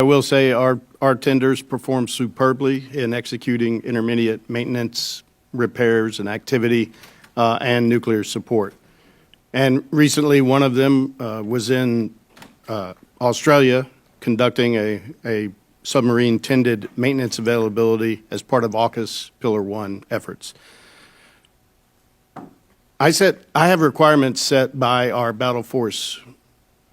I will say our tenders perform superbly in executing intermediate maintenance, repairs, and activity, and nuclear support. And recently, one of them was in Australia conducting a submarine tended maintenance availability as part of AUKUS Pillar 1 efforts. I have requirements set by our battle force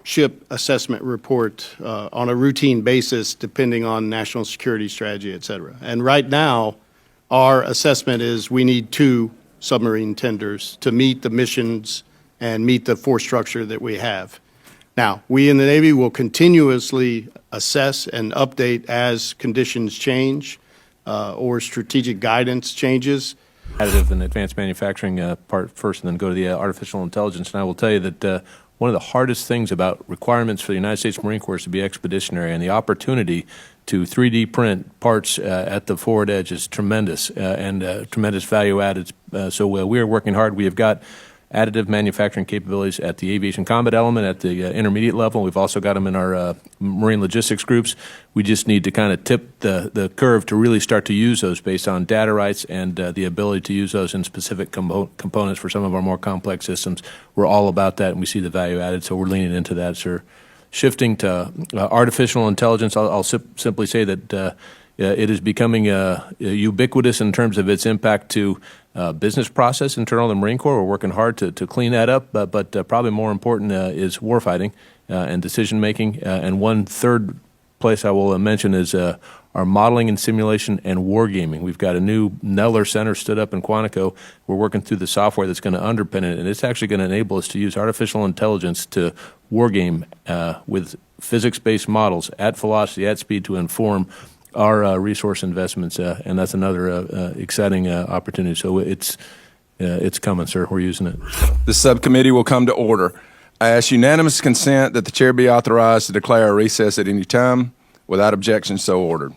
ship assessment report on a routine basis depending on national security strategy, et cetera. And right now, our assessment is we need 2 submarine tenders to meet the missions and meet the force structure that we have. Now, we in the Navy will continuously assess and update as conditions change or strategic guidance changes. Additive and advanced manufacturing part first, and then go to the artificial intelligence. And I will tell you that one of the hardest things about requirements for the United States Marine Corps is to be expeditionary, and the opportunity to 3D print parts at the forward edge is tremendous and tremendous value added. So we are working hard. We have got additive manufacturing capabilities at the aviation combat element, at the intermediate level. We've also got them in our marine logistics groups. We just need to kind of tip the curve to really start to use those based on data rights and the ability to use those in specific components for some of our more complex systems. We're all about that, and we see the value added, so we're leaning into that, sir. Shifting to artificial intelligence, I'll simply say that it is becoming ubiquitous in terms of its impact to business process internal to the Marine Corps. We're working hard to clean that up, but probably more important is warfighting and decision making. And one third place I will mention is our modeling and simulation and wargaming. We've got a new Neller Center stood up in Quantico. We're working through the software that's going to underpin it, and it's actually going to enable us to use artificial intelligence to wargame with physics-based models at velocity, at speed, to inform our resource investments, and that's another exciting opportunity. So it's coming, sir. We're using it. The subcommittee will come to order. I ask unanimous consent that the chair be authorized to declare a recess at any time. Without objection, so ordered.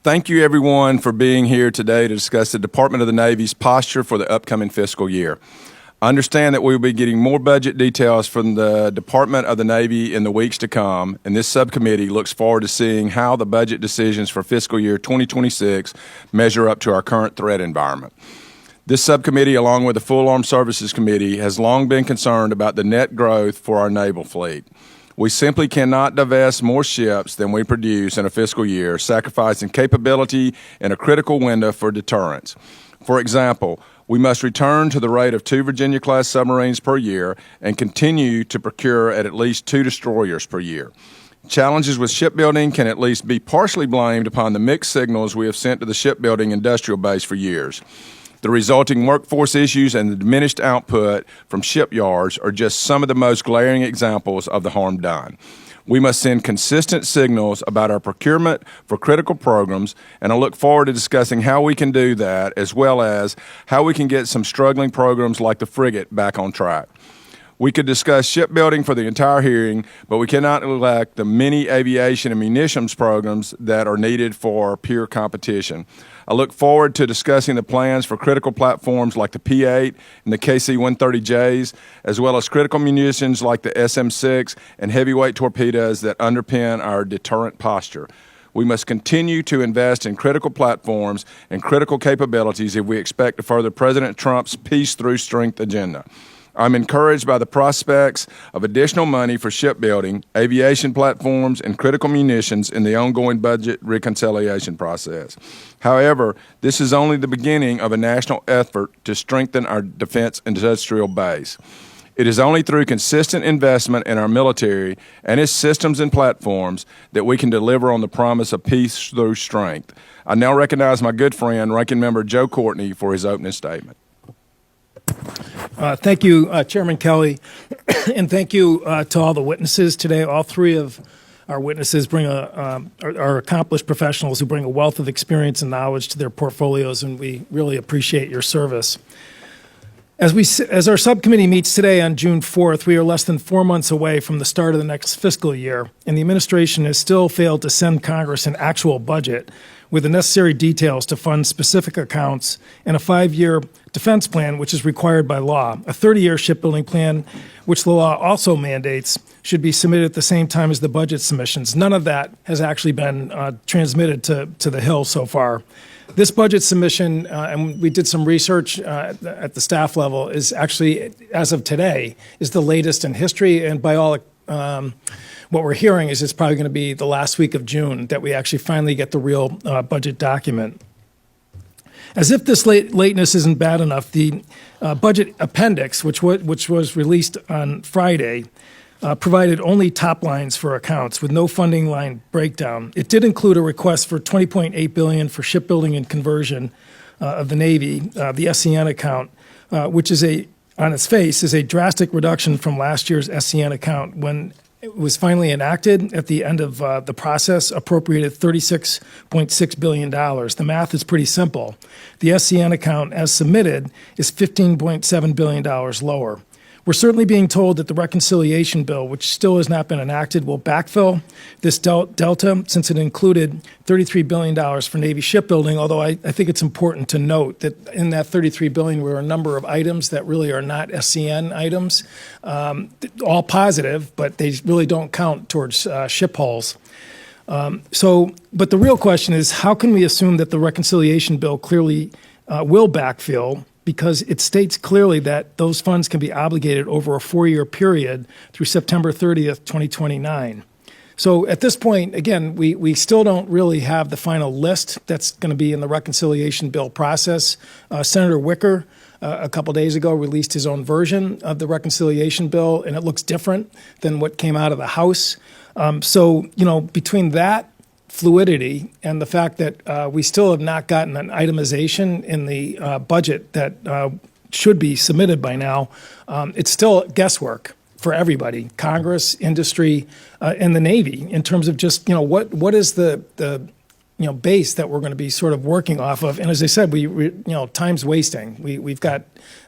Thank you, everyone, for being here today to discuss the Department of the Navy's posture for the upcoming fiscal year. I understand that we will be getting more budget details from the Department of the Navy in the weeks to come, and this subcommittee looks forward to seeing how the budget decisions for fiscal year 2026 measure up to our current threat environment. This subcommittee, along with the Full Armed Services Committee, has long been concerned about the net growth for our naval fleet. We simply cannot divest more ships than we produce in a fiscal year, sacrificing capability in a critical window for deterrence. For example, we must return to the rate of 2 Virginia-class submarines per year and continue to procure at least 2 destroyers per year. Challenges with shipbuilding can at least be partially blamed upon the mixed signals we have sent to the shipbuilding industrial base for years. The resulting workforce issues and the diminished output from shipyards are just some of the most glaring examples of the harm done. We must send consistent signals about our procurement for critical programs, and I look forward to discussing how we can do that, as well as how we can get some struggling programs like the frigate back on track. We could discuss shipbuilding for the entire hearing, but we cannot neglect the many aviation and munitions programs that are needed for peer competition. I look forward to discussing the plans for critical platforms like the P-8 and the KC-130Js, as well as critical munitions like the SM-6 and heavyweight torpedoes that underpin our deterrent posture. We must continue to invest in critical platforms and critical capabilities if we expect to further President Trump's peace through strength agenda. I'm encouraged by the prospects of additional money for shipbuilding, aviation platforms, and critical munitions in the ongoing budget reconciliation process. However, this is only the beginning of a national effort to strengthen our defense industrial base. It is only through consistent investment in our military and its systems and platforms that we can deliver on the promise of peace through strength. I now recognize my good friend, Ranking Member Joe Courtney, for his opening statement. Thank you, Chairman Kelly, and thank you to all the witnesses today. All 3 of our witnesses are accomplished professionals who bring a wealth of experience and knowledge to their portfolios, and we really appreciate your service. As our subcommittee meets today on June 4th, we are less than 4 months away from the start of the next fiscal year, and the administration has still failed to send Congress an actual budget with the necessary details to fund specific accounts and a 5-year defense plan, which is required by law. A 30-year shipbuilding plan, which the law also mandates, should be submitted at the same time as the budget submissions. None of that has actually been transmitted to the Hill so far. This budget submission, and we did some research at the staff level, is actually, as of today, is the latest in history, and by all what we're hearing is it's probably going to be the last week of June that we actually finally get the real budget document. As if this lateness isn't bad enough, the budget appendix, which was released on Friday, provided only top lines for accounts with no funding line breakdown. It did include a request for $20.8 billion for shipbuilding and conversion of the Navy, the SCN account, which is on its face is a drastic reduction from last year's SCN account when it was finally enacted at the end of the process, appropriated $36.6 billion. The math is pretty simple. The SCN account, as submitted, is $15.7 billion lower. We're certainly being told that the reconciliation bill, which still has not been enacted, will backfill this delta since it included $33 billion for Navy shipbuilding, although I think it's important to note that in that $33 billion were a number of items that really are not SCN items, all positive, but they really don't count towards ship hulls. But the real question is, how can we assume that the reconciliation bill clearly will backfill, because it states clearly that those funds can be obligated over a 4-year period through September 30th, 2029. So at this point, again, we still don't really have the final list that's going to be in the reconciliation bill process. Senator Wicker, a couple days ago, released his own version of the reconciliation bill, and it looks different than what came out of the House. Between that fluidity and the fact that we still have not gotten an itemization in the budget that should be submitted by now, it's still guesswork for everybody, Congress, industry, and the Navy, in terms of just, what is the base that we're going to be sort of working off of. And as I said, time's wasting. We've got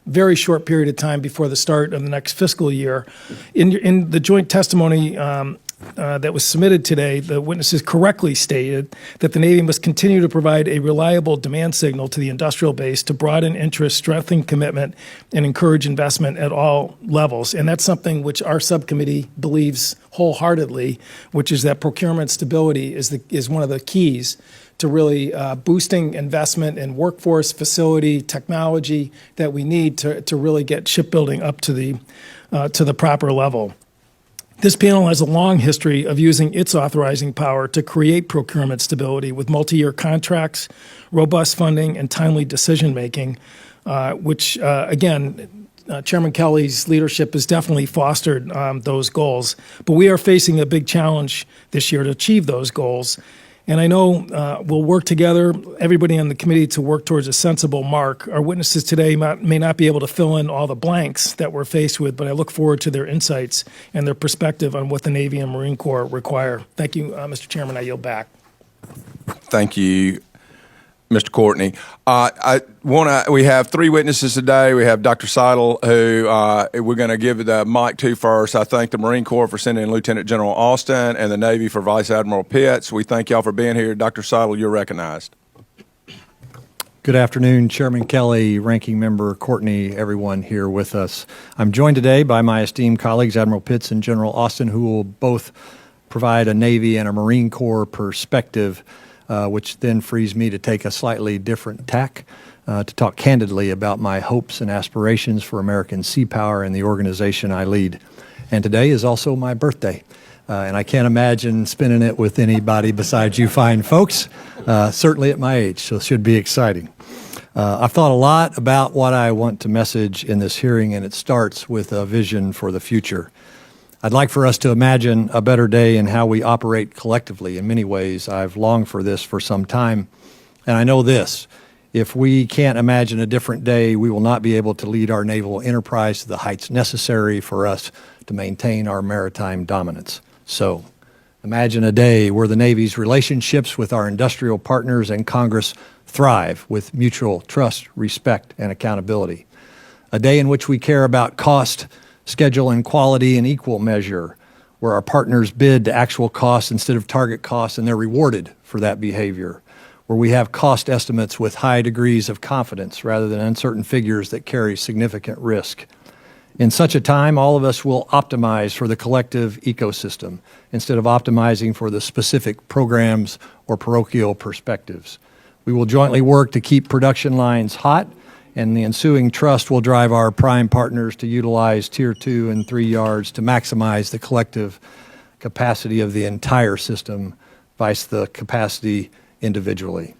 very short period of time before the start of the next fiscal year. In the joint testimony that was submitted today, the witnesses correctly stated that the Navy must continue to provide a reliable demand signal to the industrial base to broaden interest, strengthen commitment, and encourage investment at all levels. And that's something which our subcommittee believes wholeheartedly, which is that procurement stability is one of the keys to really boosting investment in workforce, facility, technology that we need to really get shipbuilding up to the proper level. This panel has a long history of using its authorizing power to create procurement stability with multi-year contracts, robust funding, and timely decision-making, which, again, Chairman Kelly's leadership has definitely fostered those goals. But we are facing a big challenge this year to achieve those goals. And I know we'll work together, everybody on the committee, to work towards a sensible mark. Our witnesses today may not be able to fill in all the blanks that we're faced with, but I look forward to their insights and their perspective on what the Navy and Marine Corps require. Thank you, Mr. Chairman. I yield back. Thank you, Mr. Courtney. We have 3 witnesses today. We have Dr. Seidle, who we're going to give the mic to first. I thank the Marine Corps for sending in Lieutenant General Austin and the Navy for Vice Admiral Pitts. We thank y'all for being here. Dr. Seidle, you're recognized. Good afternoon, Chairman Kelly, Ranking Member Courtney, everyone here with us. I'm joined today by my esteemed colleagues, Admiral Pitts and General Austin, who will both provide a Navy and a Marine Corps perspective, which then frees me to take a slightly different tack to talk candidly about my hopes and aspirations for American Seapower and the organization I lead. And today is also my birthday, and I can't imagine spending it with anybody besides you fine folks, certainly at my age, so it should be exciting. I've thought a lot about what I want to message in this hearing, and it starts with a vision for the future. I'd like for us to imagine a better day in how we operate collectively. In many ways, I've longed for this for some time, and I know this: if we can't imagine a different day, we will not be able to lead our naval enterprise to the heights necessary for us to maintain our maritime dominance. So, imagine a day where the Navy's relationships with our industrial partners and Congress thrive with mutual trust, respect, and accountability. a day in which we care about cost, schedule, and quality in equal measure, where our partners bid to actual costs instead of target costs, and they're rewarded for that behavior, where we have cost estimates with high degrees of confidence rather than uncertain figures that carry significant risk. In such a time, all of us will optimize for the collective ecosystem instead of optimizing for the specific programs or parochial perspectives. We will jointly work to keep production lines hot, and the ensuing trust will drive our prime partners to utilize Tier 2 and 3 yards to maximize the collective capacity of the entire system, vice the capacity individually.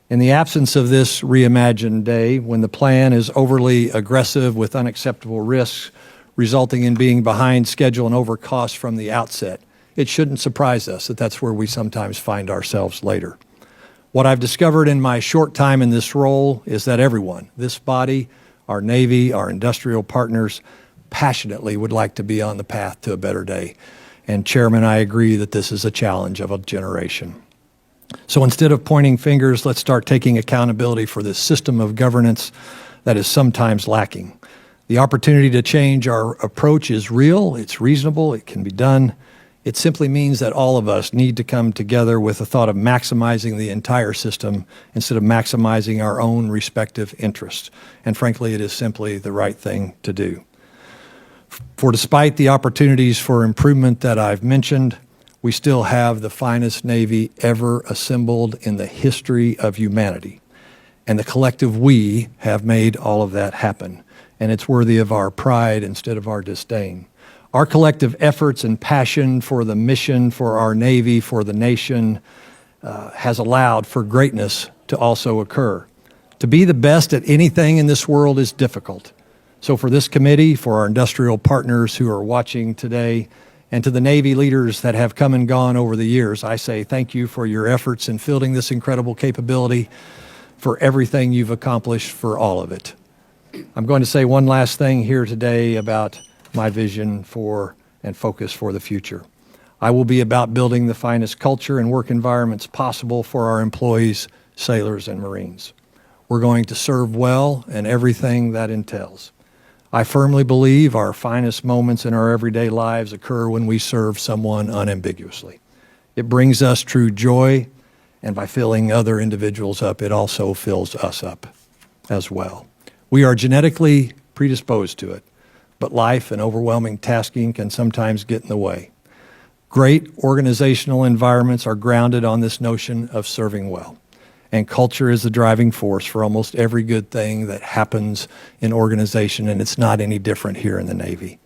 In the absence of this reimagined day, when the plan is overly aggressive with unacceptable risks, resulting in being behind schedule and over cost from the outset, it shouldn't surprise us that that's where we sometimes find ourselves later. What I've discovered in my short time in this role is that everyone, this body, our Navy, our industrial partners, passionately would like to be on the path to a better day. And Chairman, I agree that this is a challenge of a generation. So instead of pointing fingers, let's start taking accountability for this system of governance that is sometimes lacking. The opportunity to change our approach is real, it's reasonable, it can be done. It simply means that all of us need to come together with the thought of maximizing the entire system instead of maximizing our own respective interests. And frankly, it is simply the right thing to do. For despite the opportunities for improvement that I've mentioned, we still have the finest Navy ever assembled in the history of humanity. And the collective we have made all of that happen. And it's worthy of our pride instead of our disdain. Our collective efforts and passion for the mission, for our Navy, for the nation, has allowed for greatness to also occur. To be the best at anything in this world is difficult. So for this committee, for our industrial partners who are watching today, and to the Navy leaders that have come and gone over the years, I say thank you for your efforts in fielding this incredible capability, for everything you've accomplished, for all of it. I'm going to say one last thing here today about my vision for and focus for the future. I will be about building the finest culture and work environments possible for our employees, sailors, and Marines. We're going to serve well and everything that entails. I firmly believe our finest moments in our everyday lives occur when we serve someone unambiguously. It brings us true joy, and by filling other individuals up, it also fills us up as well. We are genetically predisposed to it, but life and overwhelming tasking can sometimes get in the way. Great organizational environments are grounded on this notion of serving well. And culture is the driving force for almost every good thing that happens in organization, and it's not any different here in the Navy.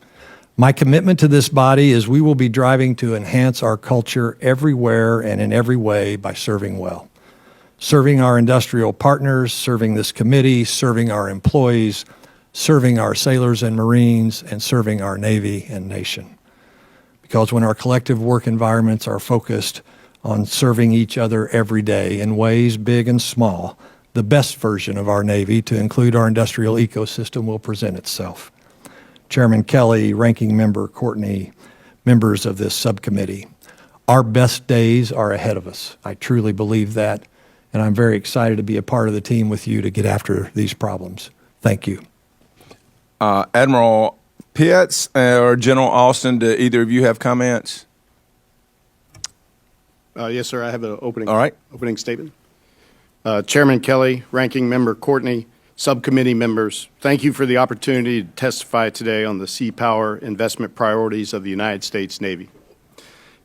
My commitment to this body is we will be driving to enhance our culture everywhere and in every way by serving well. Serving our industrial partners, serving this committee, serving our employees, serving our sailors and Marines, and serving our Navy and nation. Because when our collective work environments are focused on serving each other every day in ways big and small, the best version of our Navy, to include our industrial ecosystem, will present itself. Chairman Kelly, Ranking Member Courtney, members of this subcommittee, our best days are ahead of us. I truly believe that, and I'm very excited to be a part of the team with you to get after these problems. Thank you. Admiral Pitts or General Austin, do either of you have comments? Yes, sir. I have an opening statement. Chairman Kelly, Ranking Member Courtney, subcommittee members, thank you for the opportunity to testify today on the Seapower investment priorities of the United States Navy.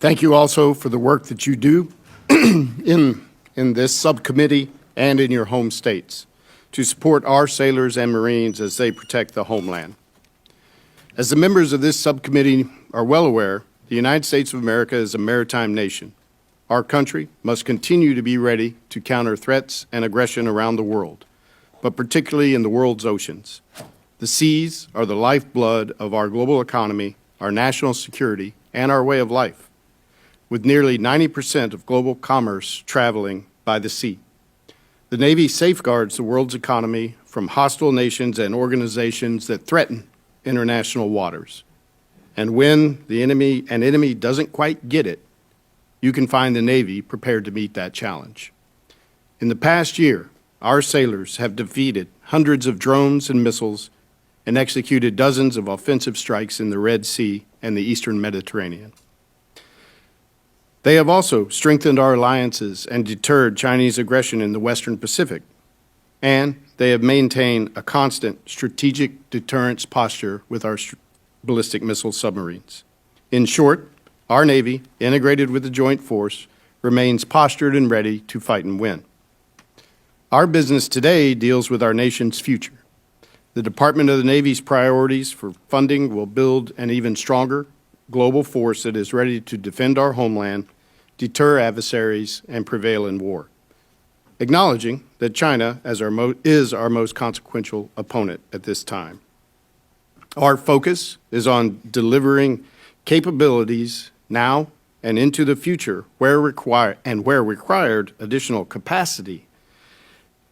Thank you also for the work that you do in this subcommittee and in your home states to support our sailors and Marines as they protect the homeland. As the members of this subcommittee are well aware, the United States of America is a maritime nation. Our country must continue to be ready to counter threats and aggression around the world, but particularly in the world's oceans. The seas are the lifeblood of our global economy, our national security, and our way of life, with nearly 90% of global commerce traveling by the sea. The Navy safeguards the world's economy from hostile nations and organizations that threaten international waters. And when an enemy doesn't quite get it, you can find the Navy prepared to meet that challenge. In the past year, our sailors have defeated hundreds of drones and missiles and executed dozens of offensive strikes in the Red Sea and the Eastern Mediterranean. They have also strengthened our alliances and deterred Chinese aggression in the Western Pacific, and they have maintained a constant strategic deterrence posture with our ballistic missile submarines. In short, our Navy, integrated with the Joint Force, remains postured and ready to fight and win. Our business today deals with our nation's future. The Department of the Navy's priorities for funding will build an even stronger global force that is ready to defend our homeland, deter adversaries, and prevail in war, acknowledging that China is our most consequential opponent at this time. Our focus is on delivering capabilities now and into the future where required additional capacity.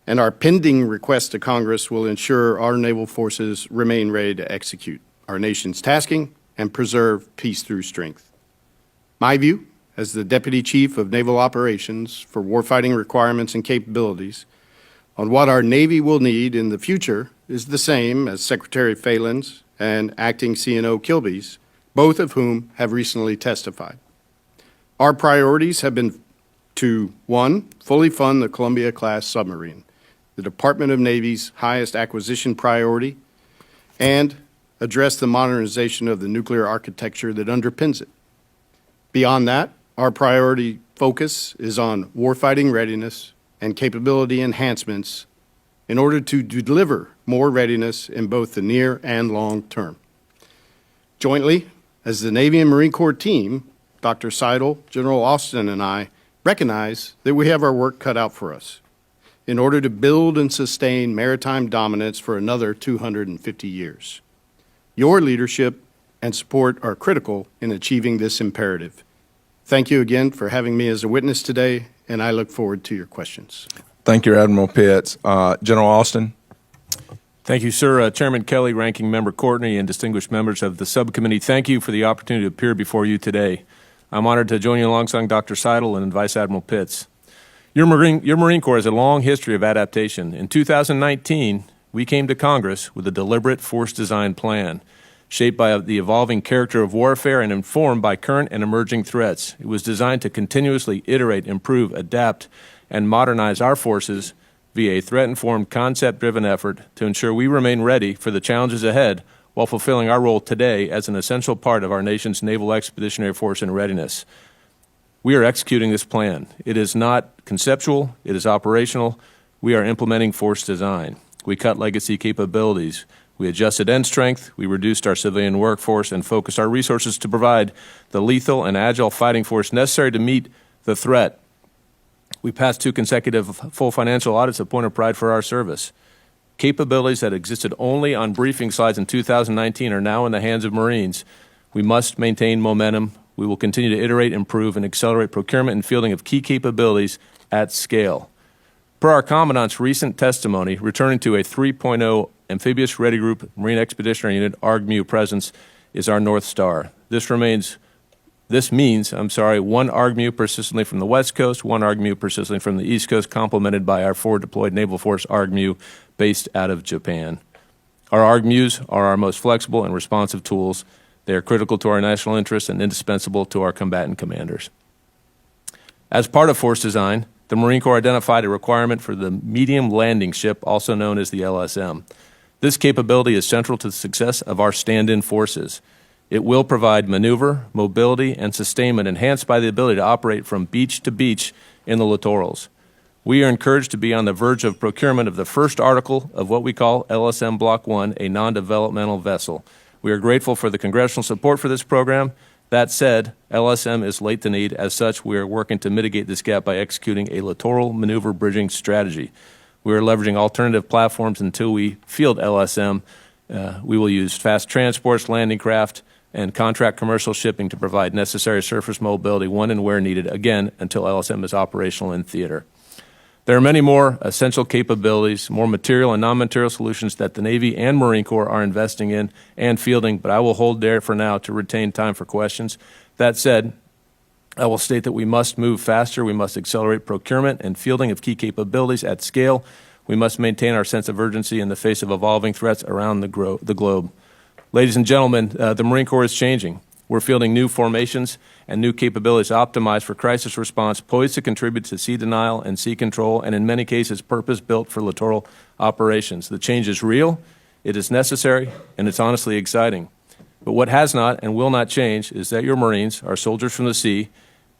And our pending request to Congress will ensure our naval forces remain ready to execute our nation's tasking and preserve peace through strength. My view, as the Deputy Chief of Naval Operations for warfighting requirements and capabilities, on what our Navy will need in the future is the same as Secretary Phelan's and Acting CNO Kilby's, both of whom have recently testified. Our priorities have been to, 1, fully fund the Columbia-class submarine, the Department of Navy's highest acquisition priority, and address the modernization of the nuclear architecture that underpins it. Beyond that, our priority focus is on warfighting readiness and capability enhancements in order to deliver more readiness in both the near and long term. Jointly, as the Navy and Marine Corps team, Dr. Seidle, General Austin, and I recognize that we have our work cut out for us in order to build and sustain maritime dominance for another 250 years. Your leadership and support are critical in achieving this imperative. Thank you again for having me as a witness today, and I look forward to your questions. Thank you, Admiral Pitts. General Austin. Thank you, sir. Chairman Kelly, Ranking Member Courtney, and distinguished members of the subcommittee, thank you for the opportunity to appear before you today. I'm honored to join you alongside Dr. Seidle and Vice Admiral Pitts. Your Marine Corps has a long history of adaptation. In 2019, we came to Congress with a deliberate force design plan, shaped by the evolving character of warfare and informed by current and emerging threats. It was designed to continuously iterate, improve, adapt, and modernize our forces via a threat-informed, concept-driven effort to ensure we remain ready for the challenges ahead while fulfilling our role today as an essential part of our nation's Naval Expeditionary Force in readiness. We are executing this plan. It is not conceptual, it is operational. We are implementing force design. We cut legacy capabilities. We adjusted end strength, we reduced our civilian workforce, and focused our resources to provide the lethal and agile fighting force necessary to meet the threat. We passed 2 consecutive full financial audits, a point of pride for our service. Capabilities that existed only on briefing slides in 2019 are now in the hands of Marines. We must maintain momentum. We will continue to iterate, improve, and accelerate procurement and fielding of key capabilities at scale. Per our Commandant's recent testimony, returning to a 3.0 Amphibious Ready Group Marine Expeditionary Unit ARGMU presence is our North Star. This means, one ARGMU persistently from the West Coast, one ARGMU persistently from the East Coast, complemented by our forward deployed Naval Force ARGMU based out of Japan. Our ARGMUs are our most flexible and responsive tools. They are critical to our national interests and indispensable to our combatant commanders. As part of force design, the Marine Corps identified a requirement for the medium landing ship, also known as the LSM. This capability is central to the success of our stand-in forces. It will provide maneuver, mobility, and sustainment enhanced by the ability to operate from beach to beach in the littorals. We are encouraged to be on the verge of procurement of the first article of what we call LSM Block 1, a non-developmental vessel. We are grateful for the congressional support for this program. That said, LSM is late to need. As such, we are working to mitigate this gap by executing a littoral maneuver bridging strategy. We are leveraging alternative platforms until we field LSM. We will use fast transports, landing craft, and contract commercial shipping to provide necessary surface mobility when and where needed, again, until LSM is operational in theater. There are many more essential capabilities, more material and non-material solutions that the Navy and Marine Corps are investing in and fielding, but I will hold there for now to retain time for questions. That said, I will state that we must move faster. We must accelerate procurement and fielding of key capabilities at scale. We must maintain our sense of urgency in the face of evolving threats around the globe. Ladies and gentlemen, the Marine Corps is changing. We're fielding new formations and new capabilities optimized for crisis response, poised to contribute to sea denial and sea control, and in many cases purpose-built for littoral operations. The change is real, it is necessary, and it's honestly exciting. But what has not and will not change is that your Marines are soldiers from the sea.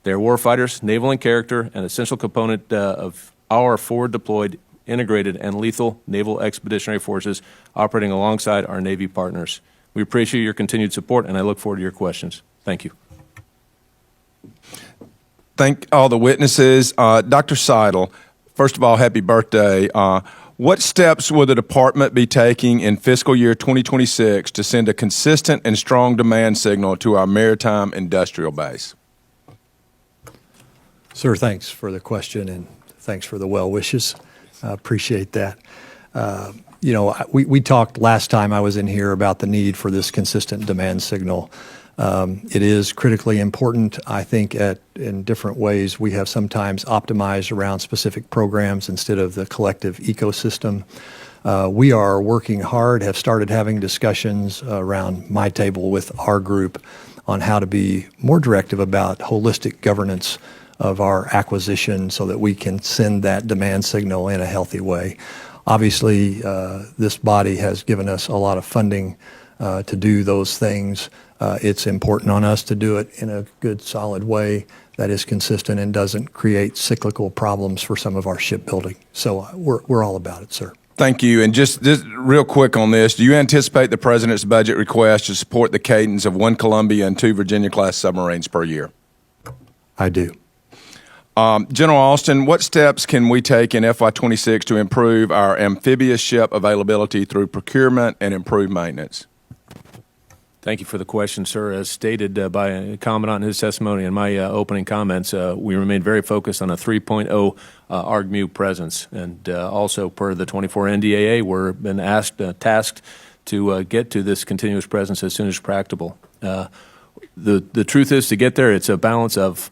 They're warfighters, naval in character, an essential component of our forward-deployed, integrated, and lethal naval expeditionary forces operating alongside our Navy partners. We appreciate your continued support, and I look forward to your questions. Thank you. Thank all the witnesses. Dr. Seidle, first of all, happy birthday. What steps will the department be taking in fiscal year 2026 to send a consistent and strong demand signal to our maritime industrial base? Sir, thanks for the question and thanks for the well wishes. I appreciate that. We talked last time I was in here about the need for this consistent demand signal. It is critically important. I think in different ways we have sometimes optimized around specific programs instead of the collective ecosystem. We are working hard, have started having discussions around my table with our group on how to be more directive about holistic governance of our acquisition so that we can send that demand signal in a healthy way. Obviously, this body has given us a lot of funding to do those things. It's important on us to do it in a good, solid way that is consistent and doesn't create cyclical problems for some of our shipbuilding. So we're all about it, sir. Thank you. And just real quick on this, do you anticipate the President's budget request to support the cadence of 1 Columbia and 2 Virginia-class submarines per year? I do. General Austin, what steps can we take in FY26 to improve our amphibious ship availability through procurement and improved maintenance? Thank you for the question, sir. As stated by a Commandant in his testimony and my opening comments, we remain very focused on a 3.0 ARGMU presence. And also per the 24 NDAA, we're been tasked to get to this continuous presence as soon as practicable. The truth is, to get there, it's a balance of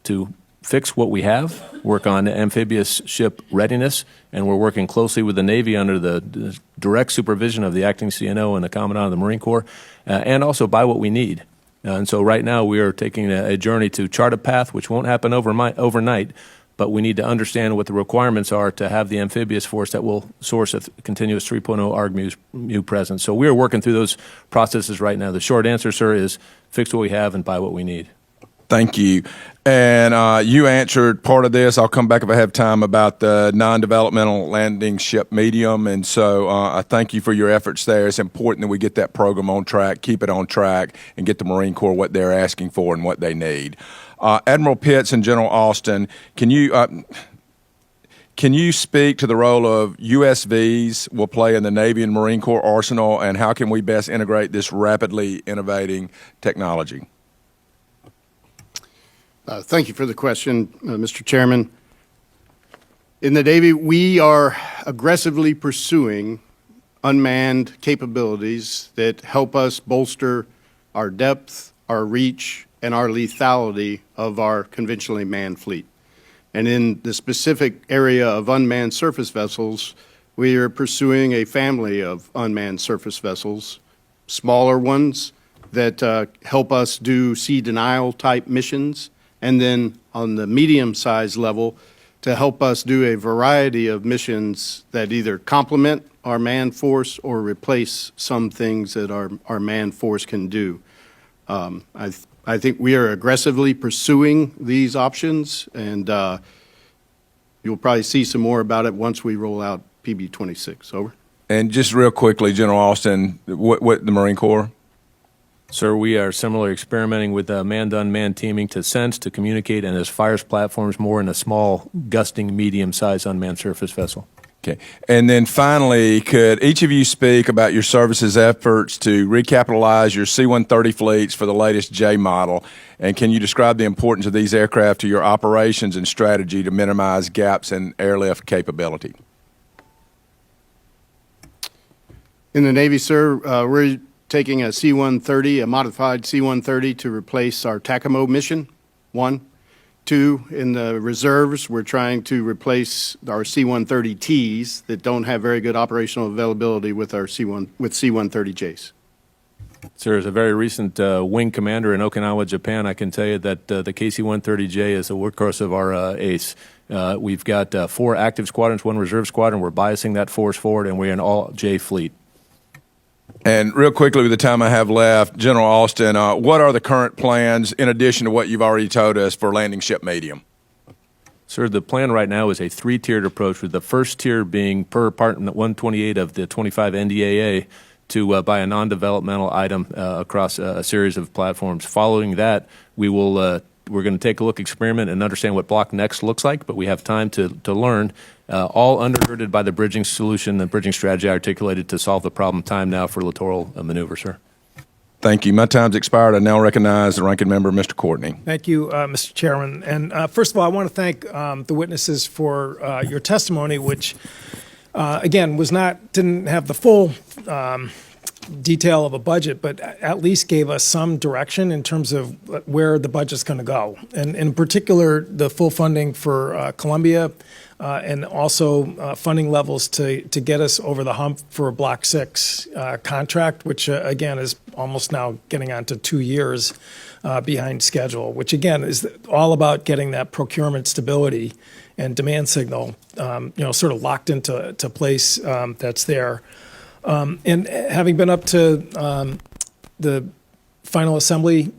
to fix what we have, work on amphibious ship readiness, and we're working closely with the Navy under the direct supervision of the acting CNO and the Commandant of the Marine Corps, and also buy what we need. And so right now we are taking a journey to chart a path, which won't happen overnight, but we need to understand what the requirements are to have the amphibious force that will source a continuous 3.0 ARGMU presence. So we are working through those processes right now. The short answer, sir, is fix what we have and buy what we need. Thank you. And you answered part of this. I'll come back if I have time about the non-developmental landing ship medium. And so I thank you for your efforts there. It's important that we get that program on track, keep it on track, and get the Marine Corps what they're asking for and what they need. Admiral Pitts and General Austin, can you speak to the role of USVs will play in the Navy and Marine Corps arsenal, and how can we best integrate this rapidly innovating technology? Thank you for the question, Mr. Chairman. In the Navy, we are aggressively pursuing unmanned capabilities that help us bolster our depth, our reach, and our lethality of our conventionally manned fleet. And in the specific area of unmanned surface vessels, we are pursuing a family of unmanned surface vessels, smaller ones that help us do sea denial type missions, and then on the medium-sized level to help us do a variety of missions that either complement our manned force or replace some things that our manned force can do. I think we are aggressively pursuing these options, and you'll probably see some more about it once we roll out PB 26. Over. And just real quickly, General Austin, what the Marine Corps? Sir, we are similarly experimenting with manned-unmanned teaming to sense, to communicate, and as fires platforms more in a small, gusting, medium-sized unmanned surface vessel. Okay. And then finally, could each of you speak about your service's efforts to recapitalize your C-130 fleets for the latest J model? And can you describe the importance of these aircraft to your operations and strategy to minimize gaps in airlift capability? In the Navy, sir, we're taking a C-130, a modified C-130 to replace our TACAMO mission, one. Two, in the reserves, we're trying to replace our C-130Ts that don't have very good operational availability with our C-130Js. Sir, as a very recent wing commander in Okinawa, Japan, I can tell you that the KC-130J is a workhorse of our ace. We've got 4 active squadrons, 1 reserve squadron. We're biasing that force forward, and we're an all-J fleet. And real quickly, with the time I have left, General Austin, what are the current plans in addition to what you've already told us for landing ship medium? Sir, the plan right now is a 3-tiered approach, with the first tier being per Part 128 of the 25 NDAA to buy a non-developmental item across a series of platforms. Following that, we're going to take a look, experiment, and understand what Block Next looks like, but we have time to learn, all undergirded by the bridging solution, the bridging strategy articulated to solve the problem. Time now for littoral maneuver, sir. Thank you. My time's expired. I now recognize the ranking member, Mr. Courtney. Thank you, Mr. Chairman. And first of all, I want to thank the witnesses for your testimony, which, again, didn't have the full detail of a budget, but at least gave us some direction in terms of where the budget's going to go. And in particular, the full funding for Columbia and also funding levels to get us over the hump for a Block 6 contract, which, again, is almost now getting on to 2 years behind schedule, which, again, is all about getting that procurement stability and demand signal, sort of locked into place that's there. And having been up to the final assembly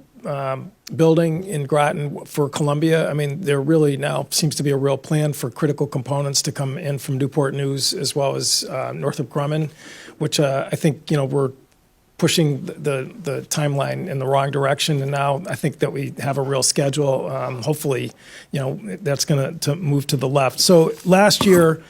building in Groton for Columbia, I mean, there really now seems to be a real plan for critical components to come in from Newport News as well as Northrop Grumman, which I think, we're pushing the timeline in the wrong direction. And now I think that we have a real schedule. Hopefully, that's going to move to the left. So last year,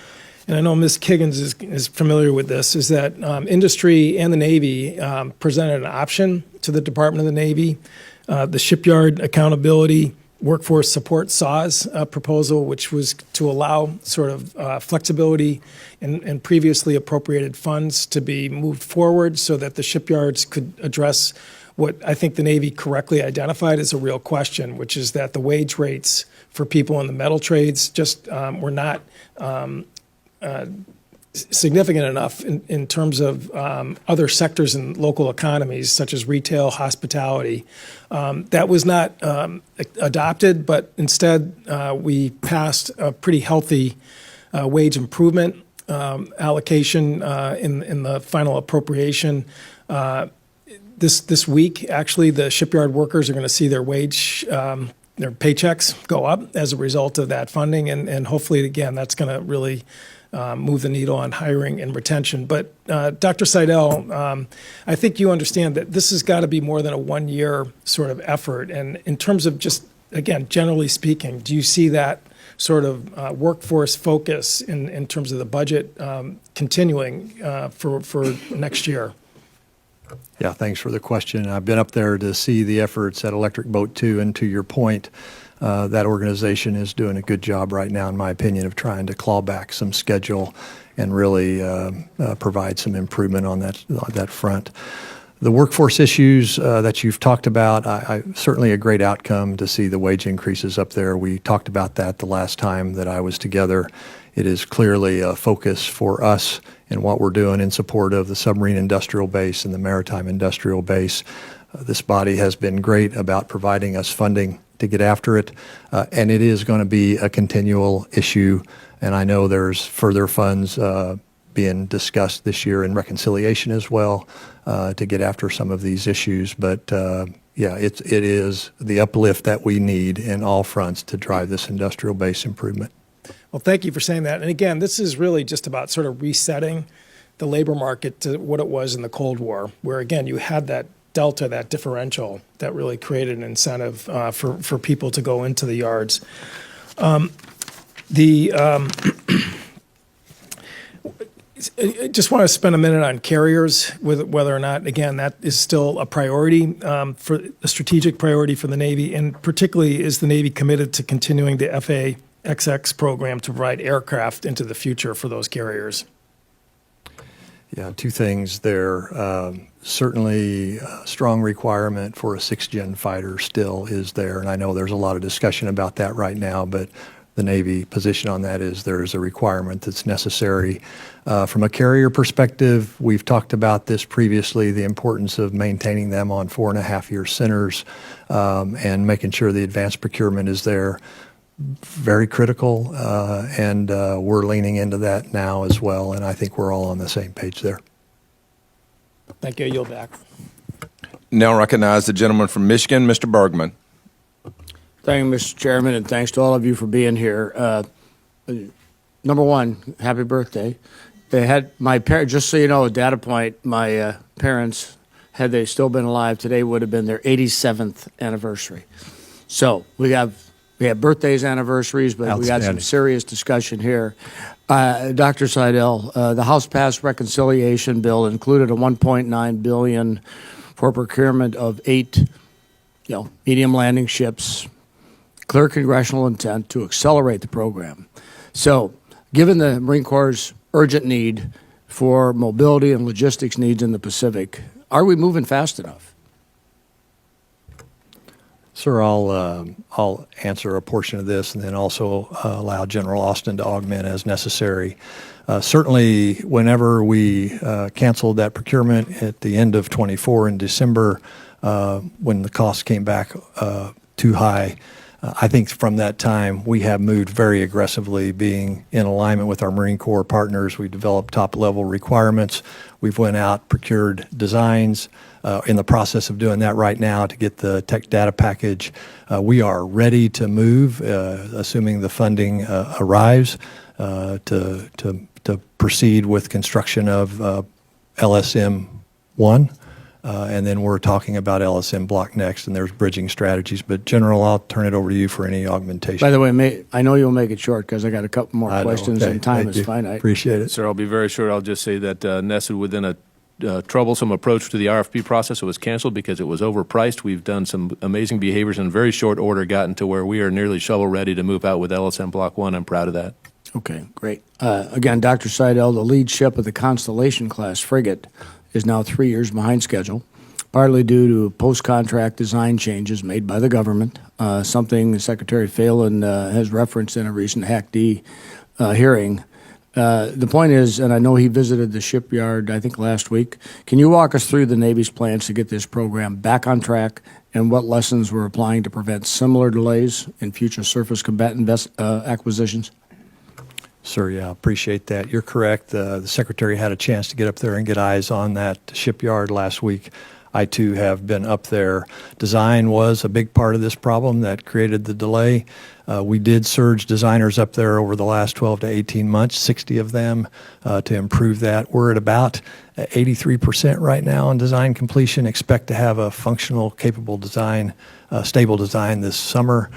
and I know Ms. Kiggins is familiar with this, is that industry and the Navy presented an option to the Department of the Navy, the Shipyard Accountability Workforce Support SAWS proposal, which was to allow sort of flexibility in previously appropriated funds to be moved forward so that the shipyards could address what I think the Navy correctly identified as a real question, which is that the wage rates for people in the metal trades just were not significant enough in terms of other sectors in local economies, such as retail, hospitality. That was not adopted, but instead we passed a pretty healthy wage improvement allocation in the final appropriation. This week, actually, the shipyard workers are going to see their their paychecks go up as a result of that funding, and hopefully, again, that's going to really move the needle on hiring and retention. But Dr. Seidle, I think you understand that this has got to be more than a 1-year sort of effort. And in terms of just, again, generally speaking, do you see that sort of workforce focus in terms of the budget continuing for next year? Yeah, thanks for the question. I've been up there to see the efforts at Electric Boat 2, and to your point, that organization is doing a good job right now, in my opinion, of trying to claw back some schedule and really provide some improvement on that front. The workforce issues that you've talked about, certainly a great outcome to see the wage increases up there. We talked about that the last time that I was together. It is clearly a focus for us in what we're doing in support of the submarine industrial base and the maritime industrial base. This body has been great about providing us funding to get after it, and it is going to be a continual issue. And I know there's further funds being discussed this year in reconciliation as well to get after some of these issues. But yeah, it is the uplift that we need in all fronts to drive this industrial base improvement. Well, thank you for saying that. And again, this is really just about sort of resetting the labor market to what it was in the Cold War, where again, you had that delta, that differential that really created an incentive for people to go into the yards. I just want to spend a minute on carriers, whether or not, again, that is still a priority, for a strategic priority for the Navy, and particularly is the Navy committed to continuing the FA-XX program to provide aircraft into the future for those carriers? Yeah, two things there. Certainly, a strong requirement for a sixth-gen fighter still is there, and I know there's a lot of discussion about that right now, but the Navy position on that is there is a requirement that's necessary. From a carrier perspective, we've talked about this previously, the importance of maintaining them on 4.5-year centers and making sure the advanced procurement is there. Very critical, and we're leaning into that now as well, and I think we're all on the same page there. Thank you. Yield back. Now recognize the gentleman from Michigan, Mr. Bergman. Thank you, Mr. Chairman, and thanks to all of you for being here. Number one, happy birthday. They had my parents, just so you know, a data point, my parents, had they still been alive today, would have been their 87th anniversary. So we have birthdays, anniversaries, but we got some serious discussion here. Dr. Seidle, the House passed reconciliation bill included a $1.9 billion for procurement of 8, medium landing ships. Clear congressional intent to accelerate the program. So, given the Marine Corps' urgent need for mobility and logistics needs in the Pacific, are we moving fast enough? Sir, I'll answer a portion of this and then also allow General Austin to augment as necessary. Certainly, whenever we canceled that procurement at the end of 24 in December, when the costs came back too high, I think from that time we have moved very aggressively, being in alignment with our Marine Corps partners. We developed top-level requirements. We've went out, procured designs, in the process of doing that right now to get the tech data package. We are ready to move, assuming the funding arrives, to proceed with construction of LSM-1. And then we're talking about LSM Block next, and there's bridging strategies. But General, I'll turn it over to you for any augmentation. By the way, I know you'll make it short because I got a couple more questions and time is finite. Appreciate it. Sir, I'll be very short. I'll just say that nested within a troublesome approach to the RFP process, it was canceled because it was overpriced. We've done some amazing behaviors in very short order, gotten to where we are nearly shovel-ready to move out with LSM Block 1. I'm proud of that. Okay, great. Again, Dr. Seidle, the lead ship of the Constellation-class frigate, is now 3 years behind schedule, partly due to post-contract design changes made by the government, something Secretary Phelan has referenced in a recent HAC-D hearing. The point is, and I know he visited the shipyard, I think, last week, can you walk us through the Navy's plans to get this program back on track and what lessons we're applying to prevent similar delays in future surface combatant acquisitions? Sir, yeah, appreciate that. You're correct. The Secretary had a chance to get up there and get eyes on that shipyard last week. I, too, have been up there. Design was a big part of this problem that created the delay. We did surge designers up there over the last 12 to 18 months, 60 of them, to improve that. We're at about 83% right now on design completion. Expect to have a functional, capable design, stable design this summer.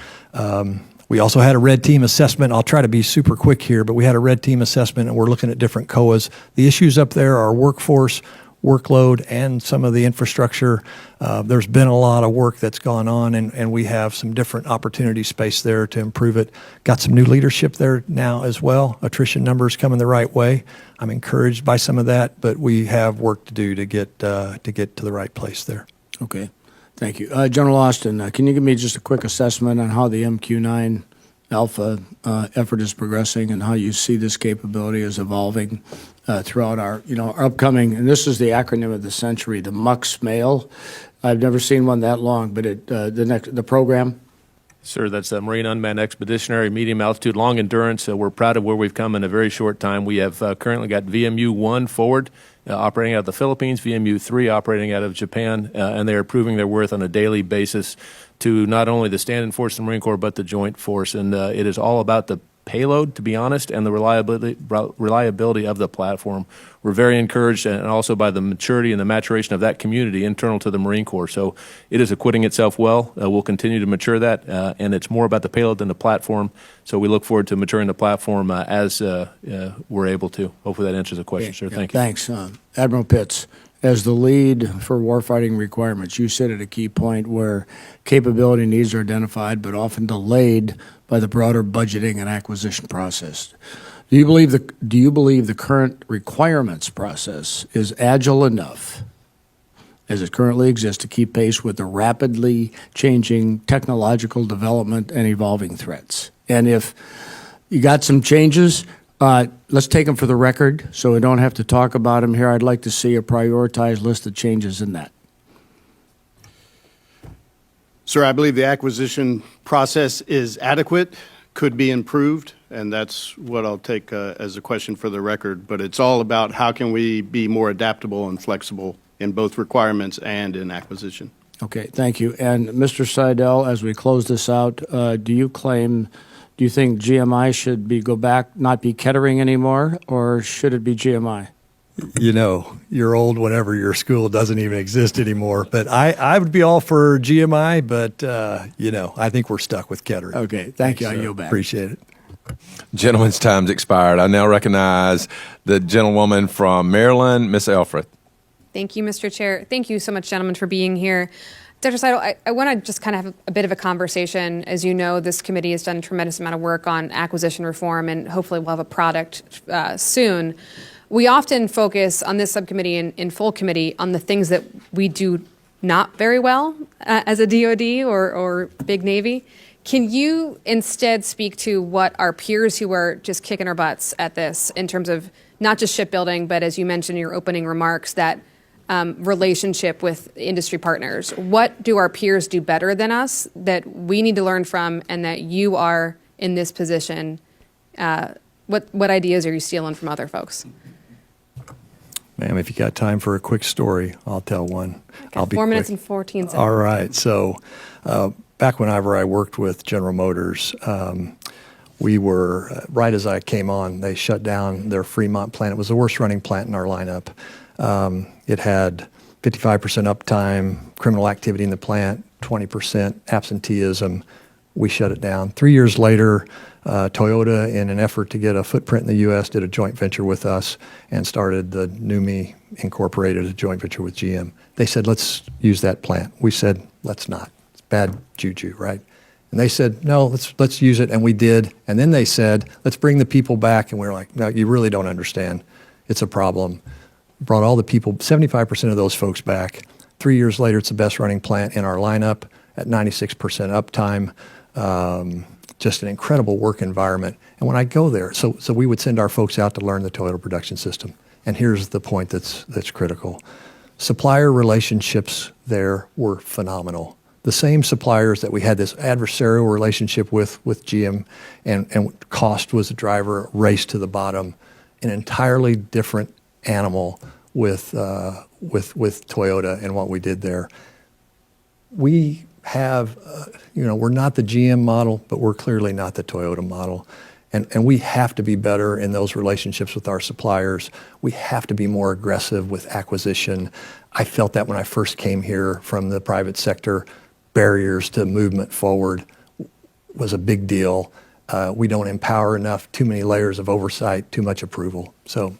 We also had a red team assessment. I'll try to be super quick here, but we had a red team assessment, and we're looking at different COAs. The issues up there are workforce, workload, and some of the infrastructure. There's been a lot of work that's gone on, and we have some different opportunity space there to improve it. Got some new leadership there now as well. Attrition numbers coming the right way. I'm encouraged by some of that, but we have work to do to get to the right place there. Okay. Thank you. General Austin, can you give me just a quick assessment on how the MQ-9 Alpha effort is progressing and how you see this capability as evolving throughout our upcoming, and this is the acronym of the century, the MUX-MAIL. I've never seen one that long, but the program? Sir, that's the Marine Unmanned Expeditionary Medium Altitude Long Endurance. We're proud of where we've come in a very short time. We have currently got VMU-1 forward, operating out of the Philippines, VMU-3 operating out of Japan, and they are proving their worth on a daily basis to not only the standing force of the Marine Corps, but the joint force. And it is all about the payload, to be honest, and the reliability of the platform. We're very encouraged, and also by the maturity and the maturation of that community internal to the Marine Corps. So it is acquitting itself well. We'll continue to mature that, and it's more about the payload than the platform. So we look forward to maturing the platform as we're able to. Hopefully that answers the question, sir. Thank you. Thanks. Admiral Pitts, as the lead for warfighting requirements, you sit at a key point where capability needs are identified but often delayed by the broader budgeting and acquisition process. Do you believe the current requirements process is agile enough as it currently exists to keep pace with the rapidly changing technological development and evolving threats? And if you got some changes, let's take them for the record so we don't have to talk about them here. I'd like to see a prioritized list of changes in that. Sir, I believe the acquisition process is adequate, could be improved, and that's what I'll take as a question for the record. But it's all about how can we be more adaptable and flexible in both requirements and in acquisition. Okay, thank you. And Mr. Seidle, as we close this out, do you think GMI should not be Kettering anymore, or should it be GMI? You know, you're old whenever your school doesn't even exist anymore. But I would be all for GMI, but, I think we're stuck with Kettering. Okay, thank you. I So, yield back. appreciate it. Gentleman's time's expired. I now recognize the gentlewoman from Maryland, Ms. Elfreth. Thank you, Mr. Chair. Thank you so much, gentlemen, for being here. Dr. Seidle, I want to just kind of have a bit of a conversation. As you know, this committee has done a tremendous amount of work on acquisition reform, and hopefully we'll have a product soon. We often focus on this subcommittee and in full committee on the things that we do not very well as a DoD or big Navy. Can you instead speak to what our peers who are just kicking our butts at this in terms of not just shipbuilding, but as you mentioned in your opening remarks, that relationship with industry partners? What do our peers do better than us that we need to learn from, and that you are in this position? What ideas are you stealing from other folks? Ma'am, if you got time for a quick story, I'll tell one. I'll be 4 minutes quick. and 14 seconds. All right. So back whenever I worked with General Motors, we were, right as I came on, they shut down their Fremont plant. It was the worst running plant in our lineup. It had 55% uptime, criminal activity in the plant, 20% absenteeism. We shut it down. 3 years later, Toyota, in an effort to get a footprint in the U.S., did a joint venture with us and started the NUMMI Incorporated, a joint venture with GM. They said, let's use that plant. We said, let's not. It's bad juju, right? And they said, no, let's use it, and we did. And then they said, let's bring the people back. And we were like, no, you really don't understand. It's a problem. Brought all the people, 75% of those folks back. 3 years later, it's the best running plant in our lineup at 96% uptime. Just an incredible work environment. And when I go there, so we would send our folks out to learn the Toyota production system. And here's the point that's critical. Supplier relationships there were phenomenal. The same suppliers that we had this adversarial relationship with GM, and cost was a driver, race to the bottom, an entirely different animal with Toyota and what we did there. We have, we're not the GM model, but we're clearly not the Toyota model. And we have to be better in those relationships with our suppliers. We have to be more aggressive with acquisition. I felt that when I first came here from the private sector. Barriers to movement forward was a big deal. We don't empower enough, too many layers of oversight, too much approval. So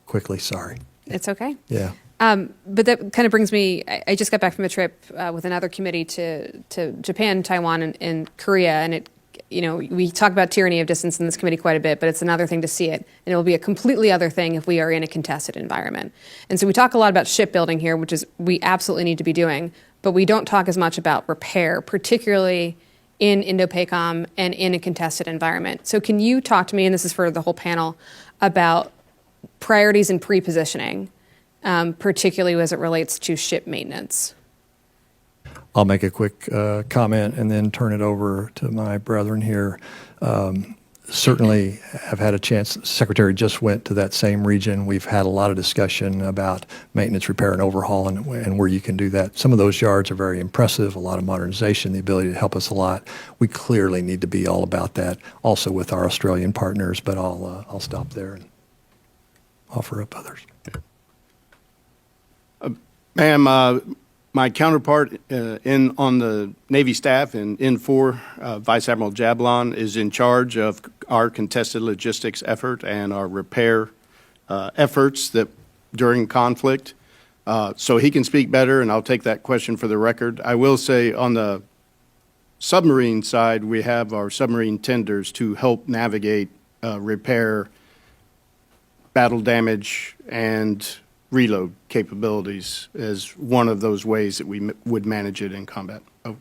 quickly, sorry. It's okay. Yeah. But that kind of brings me, I just got back from a trip with another committee to Japan, Taiwan, and Korea, and we talk about tyranny of distance in this committee quite a bit, but it's another thing to see it, and it will be a completely other thing if we are in a contested environment. And so we talk a lot about shipbuilding here, which is we absolutely need to be doing, but we don't talk as much about repair, particularly in Indo-PACOM and in a contested environment. So can you talk to me, and this is for the whole panel, about priorities and pre-positioning, particularly as it relates to ship maintenance? I'll make a quick comment and then turn it over to my brethren here. Certainly have had a chance. The Secretary just went to that same region. We've had a lot of discussion about maintenance, repair, and overhaul and where you can do that. Some of those yards are very impressive, a lot of modernization, the ability to help us a lot. We clearly need to be all about that, also with our Australian partners, but I'll stop there and offer up others. Ma'am, my counterpart on the Navy staff in N4, Vice Admiral Jablon, is in charge of our contested logistics effort and our repair efforts that during conflict. So he can speak better, and I'll take that question for the record. I will say on the submarine side, we have our submarine tenders to help navigate repair battle damage and reload capabilities as one of those ways that we would manage it in combat. Oh.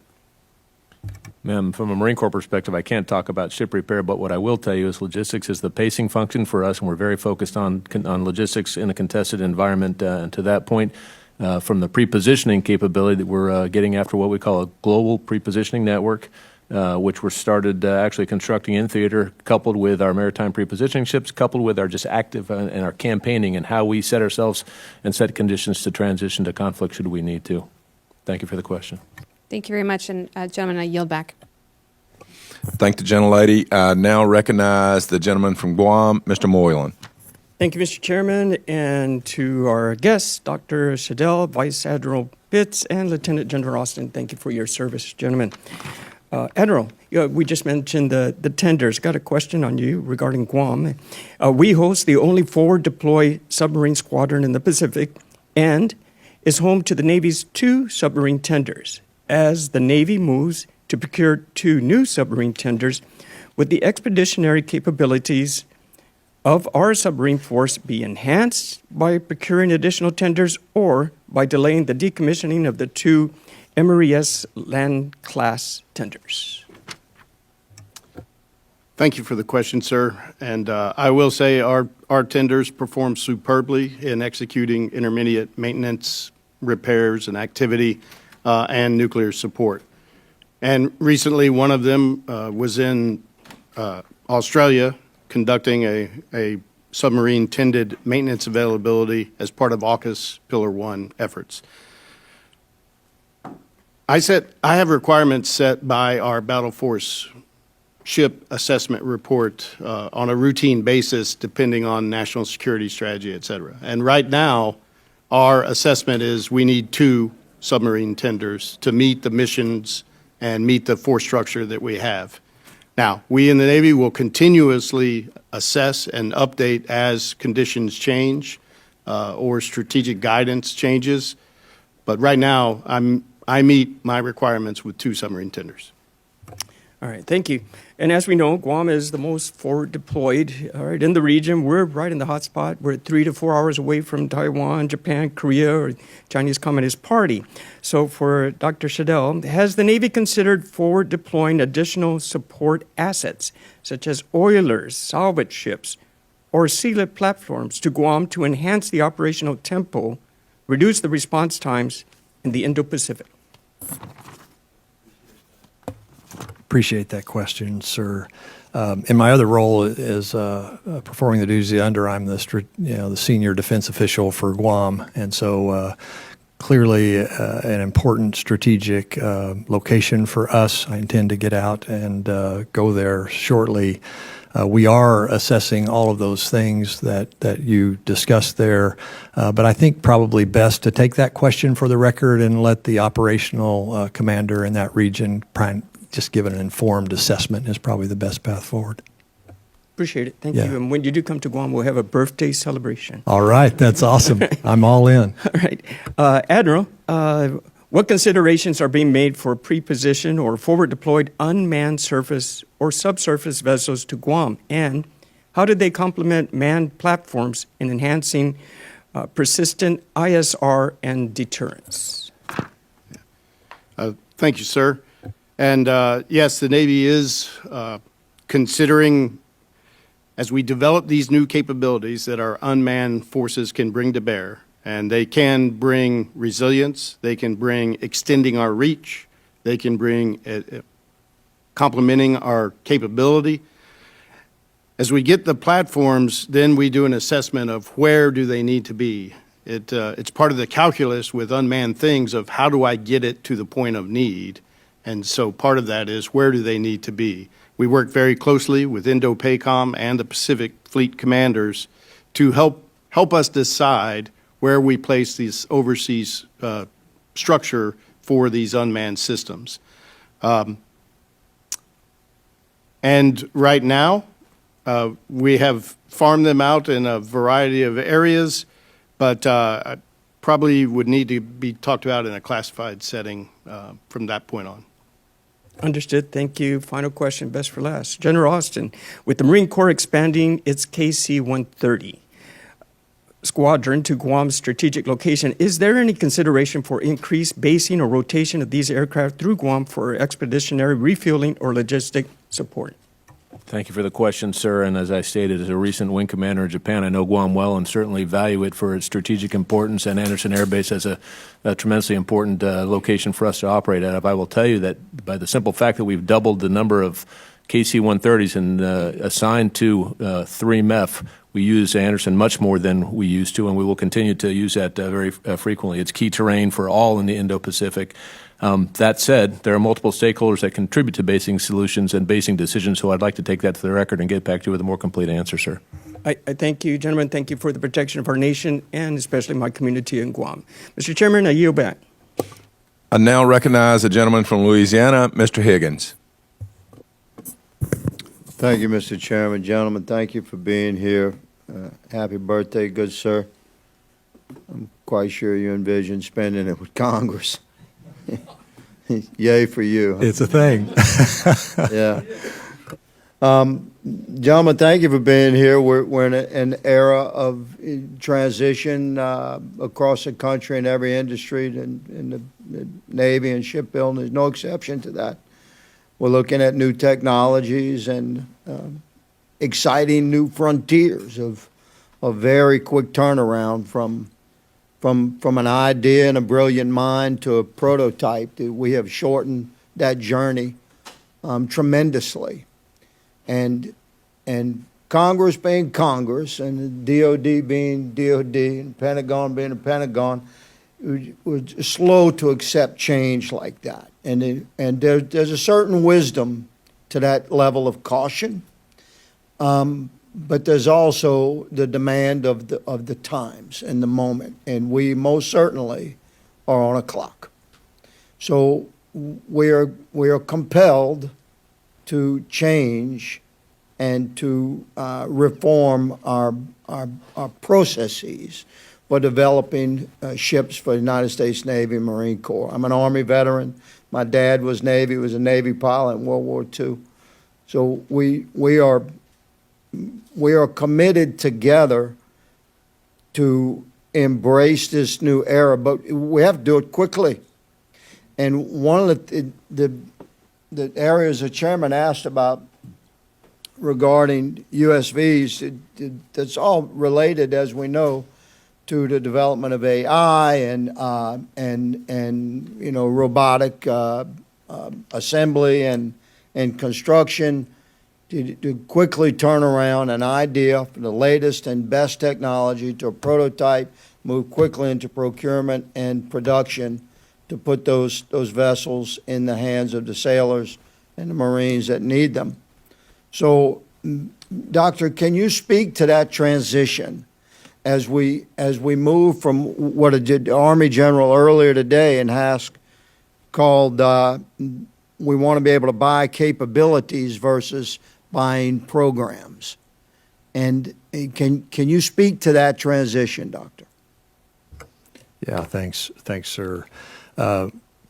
Ma'am, from a Marine Corps perspective, I can't talk about ship repair, but what I will tell you is logistics is the pacing function for us, and we're very focused on logistics in a contested environment. And to that point, from the pre-positioning capability that we're getting after what we call a global pre-positioning network, which were started actually constructing in theater, coupled with our maritime pre-positioning ships, coupled with our just active and our campaigning and how we set ourselves and set conditions to transition to conflict should we need to. Thank you for the question. Thank you very much. And gentlemen, I yield back. Thank the gentlelady. I now recognize the gentleman from Guam, Mr. Moylan. Thank you, Mr. Chairman, and to our guests, Dr. Seidle, Vice Admiral Pitts, and Lieutenant General Austin. Thank you for your service, gentlemen. Admiral, we just mentioned the tenders. Got a question on you regarding Guam. We host the only forward deployed submarine squadron in the Pacific and is home to the Navy's 2 submarine tenders. As the Navy moves to procure 2 new submarine tenders, would the expeditionary capabilities of our submarine force be enhanced by procuring additional tenders or by delaying the decommissioning of the 2 MRES land class tenders? Thank you for the question, sir. And I will say our tenders perform superbly in executing intermediate maintenance, repairs, and activity, and nuclear support. And recently, one of them was in Australia, conducting a submarine tended maintenance availability as part of AUKUS Pillar 1 efforts. I have requirements set by our battle force ship assessment report on a routine basis, depending on national security strategy, et cetera. And right now, our assessment is we need 2 submarine tenders to meet the missions and meet the force structure that we have. Now, we in the Navy will continuously assess and update as conditions change or strategic guidance changes. But right now, I meet my requirements with 2 submarine tenders. All right, thank you. And as we know, Guam is the most forward deployed, all right, in the region. We're right in the hot spot. We're 3 to 4 hours away from Taiwan, Japan, Korea, or Chinese Communist Party. So for Dr. Seidle, has the Navy considered forward deploying additional support assets, such as oilers, salvage ships, or sealit platforms to Guam to enhance the operational tempo, reduce the response times in the Indo-Pacific? Appreciate that question, sir. In my other role is performing the duties under, I'm the senior defense official for Guam, and so clearly an important strategic location for us. I intend to get out and go there shortly. We are assessing all of those things that you discussed there, but I think probably best to take that question for the record and let the operational commander in that region just give an informed assessment is probably the best path forward. Appreciate it. Thank Yeah. you. And when you do come to Guam, we'll have a birthday celebration. All right. That's awesome. I'm all in. All right. Admiral, what considerations are being made for pre-position or forward-deployed unmanned surface or subsurface vessels to Guam? And how do they complement manned platforms in enhancing persistent ISR and deterrence? Thank you, sir. And yes, the Navy is considering, as we develop these new capabilities that our unmanned forces can bring to bear, and they can bring resilience, they can bring extending our reach, they can bring complementing our capability. As we get the platforms, then we do an assessment of where do they need to be. It's part of the calculus with unmanned things of how do I get it to the point of need. And so part of that is where do they need to be. We work very closely with Indo-PACOM and the Pacific Fleet commanders to help us decide where we place this overseas structure for these unmanned systems. And right now, we have farmed them out in a variety of areas, but probably would need to be talked about in a classified setting from that point on. Understood. Thank you. Final question, best for last. General Austin, with the Marine Corps expanding its KC-130, squadron to Guam's strategic location, is there any consideration for increased basing or rotation of these aircraft through Guam for expeditionary refueling or logistic support? Thank you for the question, sir. And as I stated, as a recent wing commander in Japan, I know Guam well and certainly value it for its strategic importance. And Anderson Air Base has a tremendously important location for us to operate out of. I will tell you that by the simple fact that we've doubled the number of KC-130s and assigned to 3 MEF, we use Anderson much more than we used to, and we will continue to use that very frequently. It's key terrain for all in the Indo-Pacific. That said, there are multiple stakeholders that contribute to basing solutions and basing decisions, so I'd like to take that to the record and get back to you with a more complete answer, sir. I thank you, gentlemen. Thank you for the protection of our nation and especially my community in Guam. Mr. Chairman, I yield back. I now recognize the gentleman from Louisiana, Mr. Higgins. Thank you, Mr. Chairman. Gentlemen, thank you for being here. Happy birthday, good sir. I'm quite sure you envision spending it with Congress. Yay for you. It's a thing. Yeah. Gentlemen, thank you for being here. We're in an era of transition across the country in every industry, and in the Navy and shipbuilding. There's no exception to that. We're looking at new technologies and exciting new frontiers of very quick turnaround from an idea and a brilliant mind to a prototype. We have shortened that journey tremendously. And Congress being Congress and the DOD being DOD and Pentagon being the Pentagon, we're slow to accept change like that. And there's a certain wisdom to that level of caution, but there's also the demand of the times and the moment, and we most certainly are on a clock. So we are compelled to change and to reform our processes for developing ships for the United States Navy and Marine Corps. I'm an Army veteran. My dad was Navy, was a Navy pilot in World War II. So we are committed together to embrace this new era, but we have to do it quickly. And one of the areas the chairman asked about regarding USVs, that's all related, as we know, to the development of AI and robotic assembly and construction to quickly turn around an idea from the latest and best technology to a prototype, move quickly into procurement and production to put those vessels in the hands of the sailors and the Marines that need them. So, Doctor, can you speak to that transition as we move from what the Army General earlier today in HASC called we want to be able to buy capabilities versus buying programs? And can you speak to that transition, Doctor? Yeah, thanks, sir.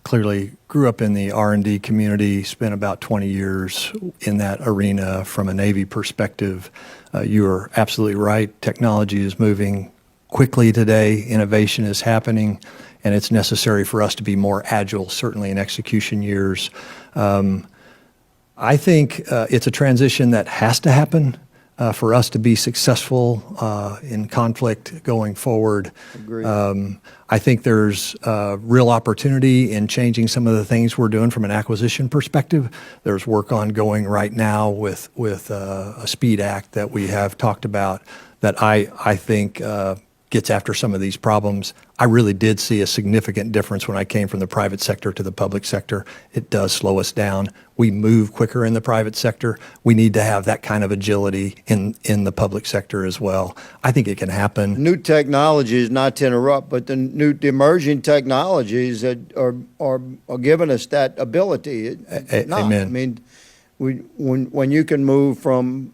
Clearly grew up in the R&D community, spent about 20 years in that arena from a Navy perspective. You are absolutely right. Technology is moving quickly today. Innovation is happening, and it's necessary for us to be more agile, certainly in execution years. I think it's a transition that has to happen for us to be successful in conflict going forward. Agreed. I think there's real opportunity in changing some of the things we're doing from an acquisition perspective. There's work ongoing right now with a SPEED Act that we have talked about that I think gets after some of these problems. I really did see a significant difference when I came from the private sector to the public sector. It does slow us down. We move quicker in the private sector. We need to have that kind of agility in the public sector as well. I think it can happen. New technologies, not to interrupt, but the emerging technologies that are giving us that ability. Amen. I mean, when you can move from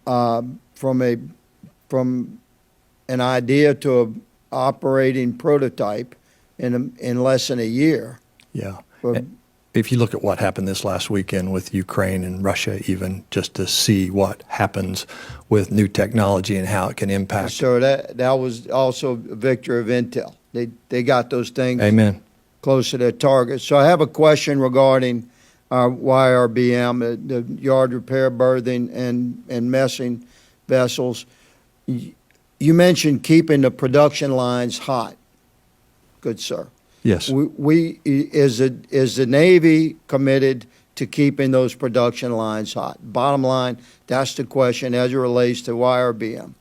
an idea to a operating prototype in less than a year. Yeah. if you look at what happened this last weekend with Ukraine and Russia, even just to see what happens with new technology and how it can impact. So that was also a victory of intel. They got those things Amen. close to their target. So I have a question regarding our YRBM, the yard repair, berthing, and messing vessels. You mentioned keeping the production lines hot. Good sir. Yes. Is the Navy committed to keeping those production lines hot? Bottom line, that's the question as it relates to YRBM.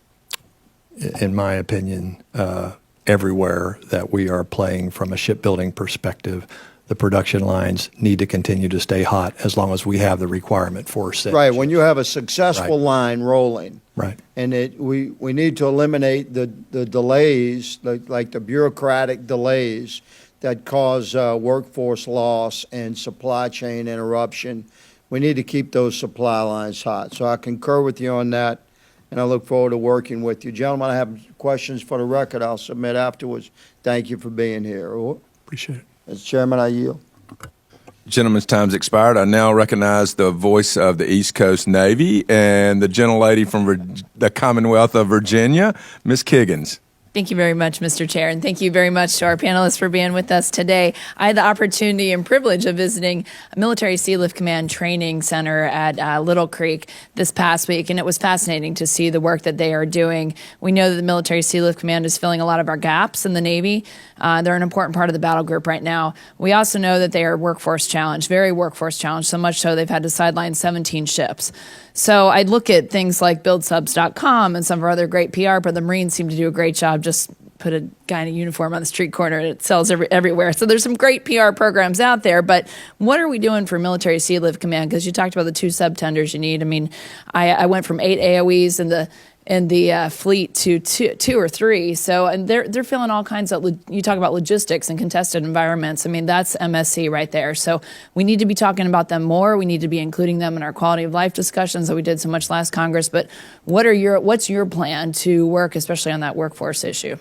In my opinion, everywhere that we are playing from a shipbuilding perspective, the production lines need to continue to stay hot as long as we have the requirement for said. Right. When you have a successful Right. line rolling, Right. and we need to eliminate the delays, like the bureaucratic delays that cause workforce loss and supply chain interruption. We need to keep those supply lines hot. So I concur with you on that, and I look forward to working with you. Gentlemen, I have questions for the record I'll submit afterwards. Thank you for being here. Appreciate it. As Chairman, I yield. Gentleman's time's expired. I now recognize the voice of the East Coast Navy and the gentlelady from the Commonwealth of Virginia, Ms. Kiggins. Thank you very much, Mr. Chair, and thank you very much to our panelists for being with us today. I had the opportunity and privilege of visiting a Military Sea Lift Command Training Center at Little Creek this past week, and it was fascinating to see the work that they are doing. We know that the Military Sea Lift Command is filling a lot of our gaps in the Navy. They're an important part of the battle group right now. We also know that they are workforce challenged, very workforce challenged, so much so they've had to sideline 17 ships. So I look at things like buildsubs.com and some of our other great PR, but the Marines seem to do a great job. Just put a guy in a uniform on the street corner and it sells everywhere. So there's some great PR programs out there, but what are we doing for Military Sea Lift Command? Because you talked about the 2 subtenders you need. I mean, I went from 8 AOEs in the fleet to two or three. So, and they're feeling all kinds of, you talk about logistics and contested environments. I mean, that's MSC right there. So we need to be talking about them more. We need to be including them in our quality of life discussions that we did so much last Congress. But what's your plan to work, especially on that workforce issue?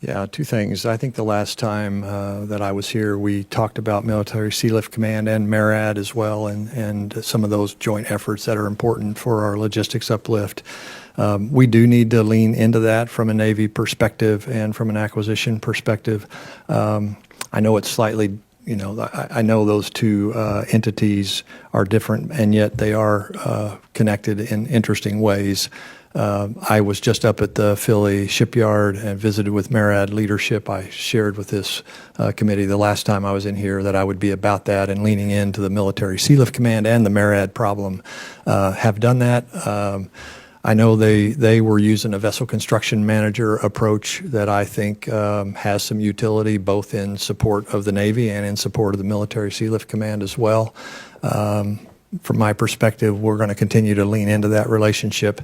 Yeah, 2 things. I think the last time that I was here, we talked about Military Sea Lift Command and MARAD as well, and some of those joint efforts that are important for our logistics uplift. We do need to lean into that from a Navy perspective and from an acquisition perspective. I know it's slightly, I know those 2 entities are different, and yet they are connected in interesting ways. I was just up at the Philly shipyard and visited with MARAD leadership. I shared with this committee the last time I was in here that I would be about that and leaning into the Military Sea Lift Command and the MARAD problem. Have done that. I know they were using a vessel construction manager approach that I think has some utility both in support of the Navy and in support of the Military Sea Lift Command as well. From my perspective, we're going to continue to lean into that relationship.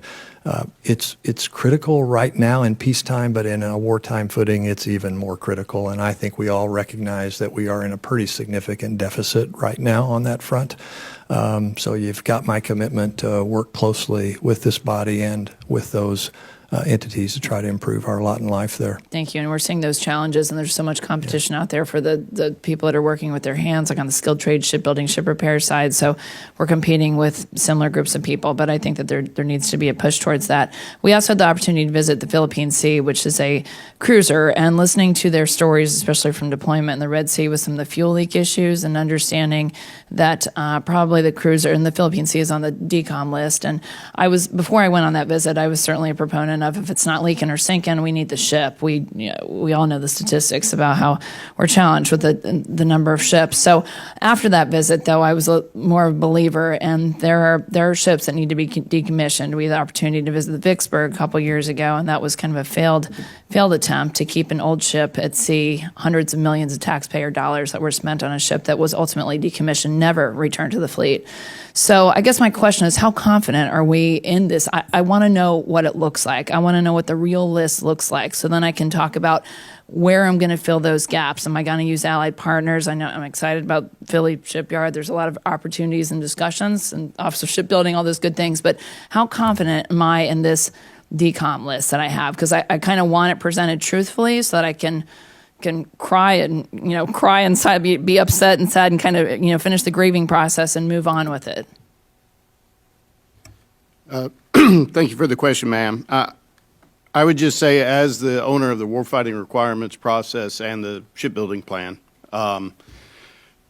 It's critical right now in peacetime, but in a wartime footing, it's even more critical. And I think we all recognize that we are in a pretty significant deficit right now on that front. So you've got my commitment to work closely with this body and with those entities to try to improve our lot in life there. Thank you. And we're seeing those challenges, and there's so much competition out there for the people that are working with their hands, like on the skilled trade, shipbuilding, ship repair side. So we're competing with similar groups of people, but I think that there needs to be a push towards that. We also had the opportunity to visit the Philippine Sea, which is a cruiser, and listening to their stories, especially from deployment in the Red Sea with some of the fuel leak issues, and understanding that probably the cruiser in the Philippine Sea is on the decom list. And before I went on that visit, I was certainly a proponent of, if it's not leaking or sinking, we need the ship. We all know the statistics about how we're challenged with the number of ships. So after that visit, though, I was more of a believer, and there are ships that need to be decommissioned. We had the opportunity to visit the Vicksburg a couple years ago, and that was kind of a failed attempt to keep an old ship at sea. Hundreds of millions of taxpayer dollars that were spent on a ship that was ultimately decommissioned, never returned to the fleet. So I guess my question is, how confident are we in this? I want to know what it looks like. I want to know what the real list looks like, so then I can talk about where I'm going to fill those gaps. Am I going to use allied partners? I know I'm excited about Philly Shipyard. There's a lot of opportunities and discussions, and Office of Shipbuilding, all those good things. But how confident am I in this decom list that I have? Because I kind of want it presented truthfully so that I can can cry and cry inside, be upset and sad, and kind of finish the grieving process and move on with it? Thank you for the question, ma'am. I would just say, as the owner of the warfighting requirements process and the shipbuilding plan,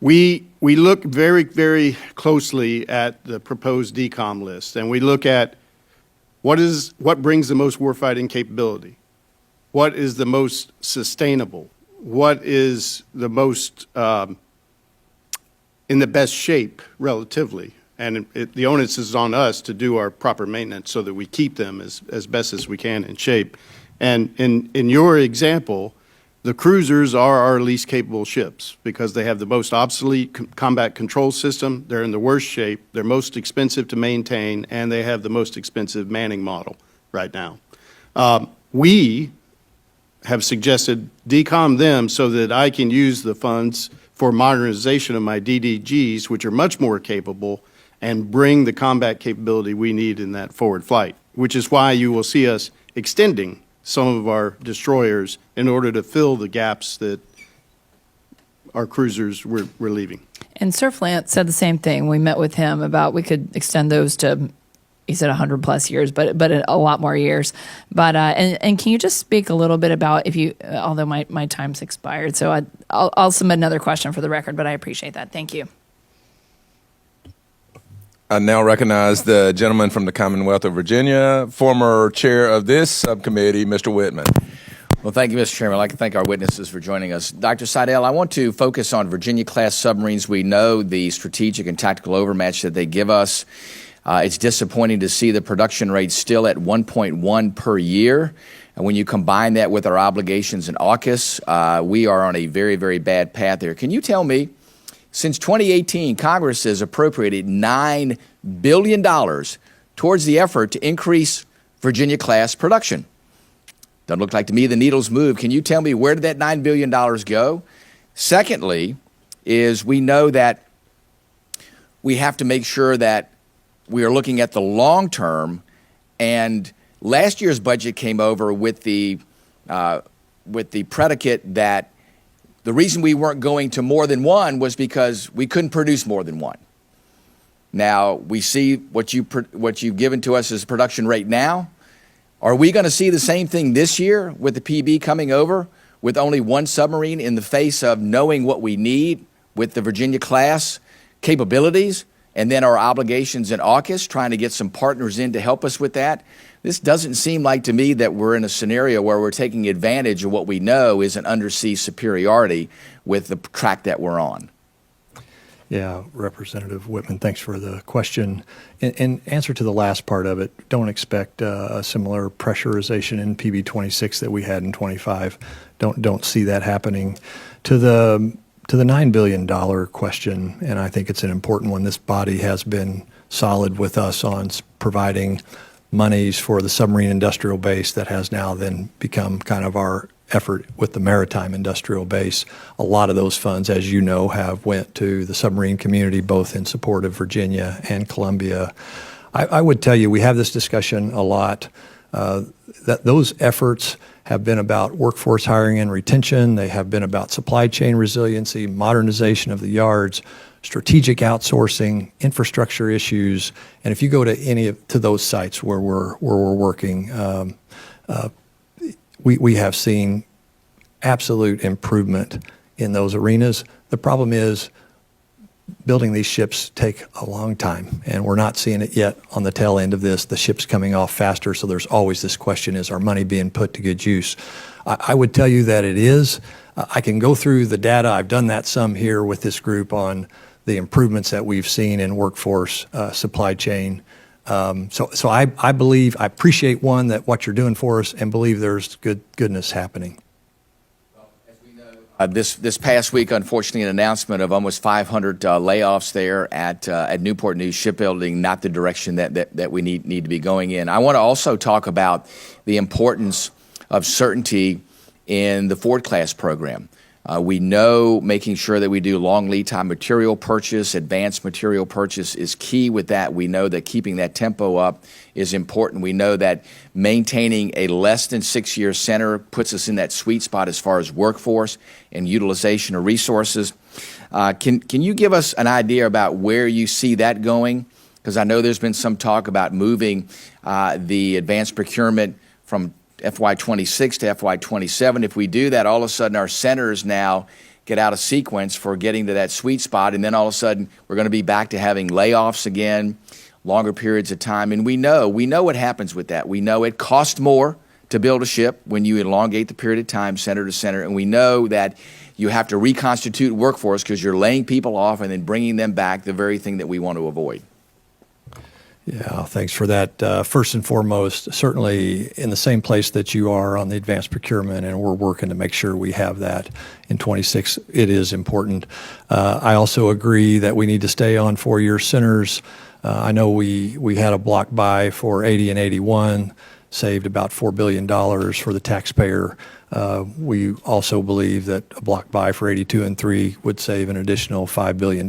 we look very, very closely at the proposed DCOM list, and we look at what brings the most warfighting capability, what is the most sustainable, what is the most in the best shape relatively. And the onus is on us to do our proper maintenance so that we keep them as best as we can in shape. And in your example, the cruisers are our least capable ships because they have the most obsolete combat control system, they're in the worst shape, they're most expensive to maintain, and they have the most expensive manning model right now. We have suggested decom them so that I can use the funds for modernization of my DDGs, which are much more capable, and bring the combat capability we need in that forward flight, which is why you will see us extending some of our destroyers in order to fill the gaps that our cruisers were leaving. And Surf Lance said the same thing. We met with him about we could extend those to, he said 100 plus years, but a lot more years. But and can you just speak a little bit about if you, although my time's expired, so I'll submit another question for the record, but I appreciate that. Thank you. I now recognize the gentleman from the Commonwealth of Virginia, former chair of this subcommittee, Mr. Whitman. Well, thank you, Mr. Chairman. I'd like to thank our witnesses for joining us. Dr. Seidle, I want to focus on Virginia-class submarines. We know the strategic and tactical overmatch that they give us. It's disappointing to see the production rate still at 1.1 per year. And when you combine that with our obligations in AUKUS, we are on a very, very bad path there. Can you tell me, since 2018, Congress has appropriated $9 billion towards the effort to increase Virginia-class production. Doesn't look like to me the needle's moved. Can you tell me where did that $9 billion go? Secondly, is we know that we have to make sure that we are looking at the long term, and last year's budget came over with the predicate that the reason we weren't going to more than one was because we couldn't produce more than one. Now, we see what you've given to us as production rate now. Are we going to see the same thing this year with the PB coming over with only one submarine in the face of knowing what we need with the Virginia-class capabilities and then our obligations in AUKUS, trying to get some partners in to help us with that? This doesn't seem like to me that we're in a scenario where we're taking advantage of what we know is an undersea superiority with the track that we're on. Yeah, Representative Whitman, thanks for the question. In answer to the last part of it, don't expect a similar pressurization in PB 26 that we had in 25. Don't see that happening. To the $9 billion question, and I think it's an important one, this body has been solid with us on providing monies for the submarine industrial base that has now then become kind of our effort with the maritime industrial base. A lot of those funds, as you know, have went to the submarine community, both in support of Virginia and Columbia. I would tell you, we have this discussion a lot, that those efforts have been about workforce hiring and retention. They have been about supply chain resiliency, modernization of the yards, strategic outsourcing, infrastructure issues. And if you go to those sites where we're working, we have seen absolute improvement in those arenas. The problem is building these ships take a long time, and we're not seeing it yet on the tail end of this. The ship's coming off faster, so there's always this question, is our money being put to good use? I would tell you that it is. I can go through the data. I've done that some here with this group on the improvements that we've seen in workforce, supply chain. So I believe, I appreciate, one, that what you're doing for us, and believe there's goodness happening. This past week, unfortunately, an announcement of almost 500 layoffs there at Newport News Shipbuilding, not the direction that we need to be going in. I want to also talk about the importance of certainty in the Ford-class program. We know making sure that we do long lead time material purchase, advanced material purchase is key with that. We know that keeping that tempo up is important. We know that maintaining a less than 6-year center puts us in that sweet spot as far as workforce and utilization of resources. Can you give us an idea about where you see that going? Because I know there's been some talk about moving the advanced procurement from FY26 to FY27. If we do that, all of a sudden our centers now get out of sequence for getting to that sweet spot, and then all of a sudden we're going to be back to having layoffs again, longer periods of time. And we know what happens with that. We know it costs more to build a ship when you elongate the period of time center to center, and we know that you have to reconstitute workforce because you're laying people off and then bringing them back, the very thing that we want to avoid. Yeah, thanks for that. First and foremost, certainly in the same place that you are on the advanced procurement, and we're working to make sure we have that in 26. It is important. I also agree that we need to stay on 4-year centers. I know we had a block buy for 80 and 81, saved about $4 billion for the taxpayer. We also believe that a block buy for 82 and 3 would save an additional $5 billion.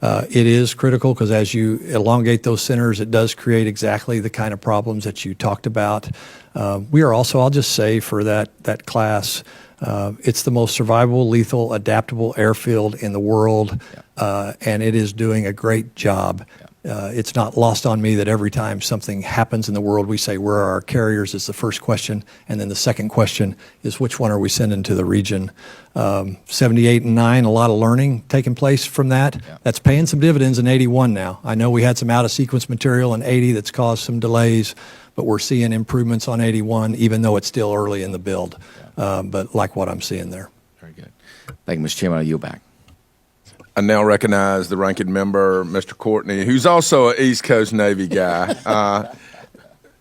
It is critical because as you elongate those centers, it does create exactly the kind of problems that you talked about. We are also, I'll just say for that class, it's the most survivable, lethal, adaptable airfield in the world, and it is doing a great job. It's not lost on me that every time something happens in the world, we say, where are our carriers is the first question. And then the second question is, which one are we sending to the region? 78 and 9, a lot of learning taking place from that. Yeah. That's paying some dividends in 81 now. I know we had some out-of-sequence material in 80 that's caused some delays, but we're seeing improvements on 81, even though it's still early in the build. But like what I'm seeing there. Very good. Thank you, Mr. Chairman. I'll yield back. I now recognize the ranking member, Mr. Courtney, who's also an East Coast Navy guy.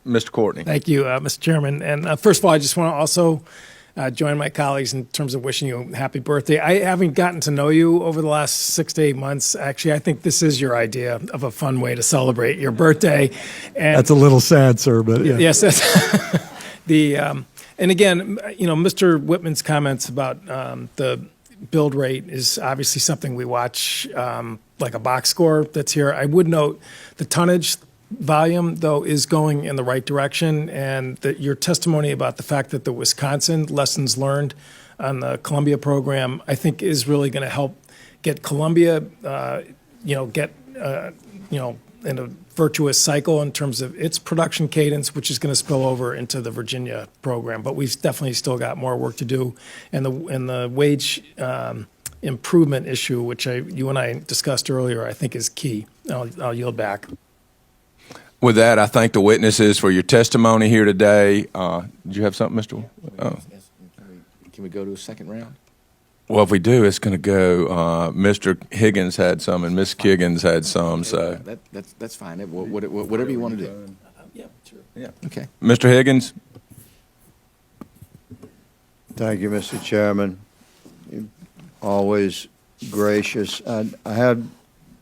Mr. Courtney. Thank you, Mr. Chairman. And first of all, I just want to also join my colleagues in terms of wishing you a happy birthday. I haven't gotten to know you over the last 6 to 8 months. Actually, I think this is your idea of a fun way to celebrate your birthday. And that's a little sad, sir, but yeah. Yes, that's and again, Mr. Whitman's comments about the build rate is obviously something we watch like a box score that's here. I would note the tonnage volume, though, is going in the right direction, and that your testimony about the fact that the Wisconsin lessons learned on the Columbia program, I think, is really going to help get Columbia, in a virtuous cycle in terms of its production cadence, which is going to spill over into the Virginia program. But we've definitely still got more work to do, and the wage improvement issue, which you and I discussed earlier, I think is key. I'll yield back. With that, I thank the witnesses for your testimony here today. Did you have something, Mr. Can we go to a second round? Well, if we do, it's going to go. Mr. Higgins had some, and Ms. Kiggins had some. So that's fine. Whatever you want to do. Yeah, sure. Yeah. Okay. Mr. Higgins. Thank you, Mr. Chairman. You're always gracious. I had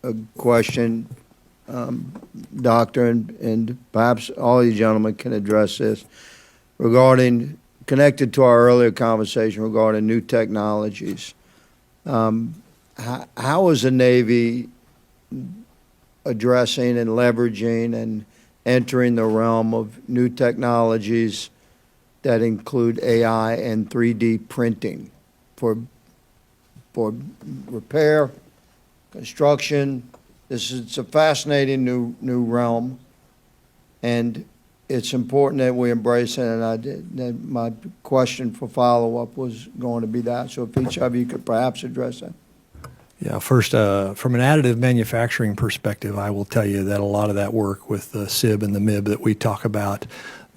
a question, Doctor, and perhaps all you gentlemen can address this connected to our earlier conversation regarding new technologies. How is the Navy addressing and leveraging and entering the realm of new technologies that include AI and 3D printing for repair, construction? It's a fascinating new realm, and it's important that we embrace it. And my question for follow-up was going to be that. So if each of you could perhaps address that. Yeah, first, from an additive manufacturing perspective, I will tell you that a lot of that work with the SIB and the MIB that we talk about,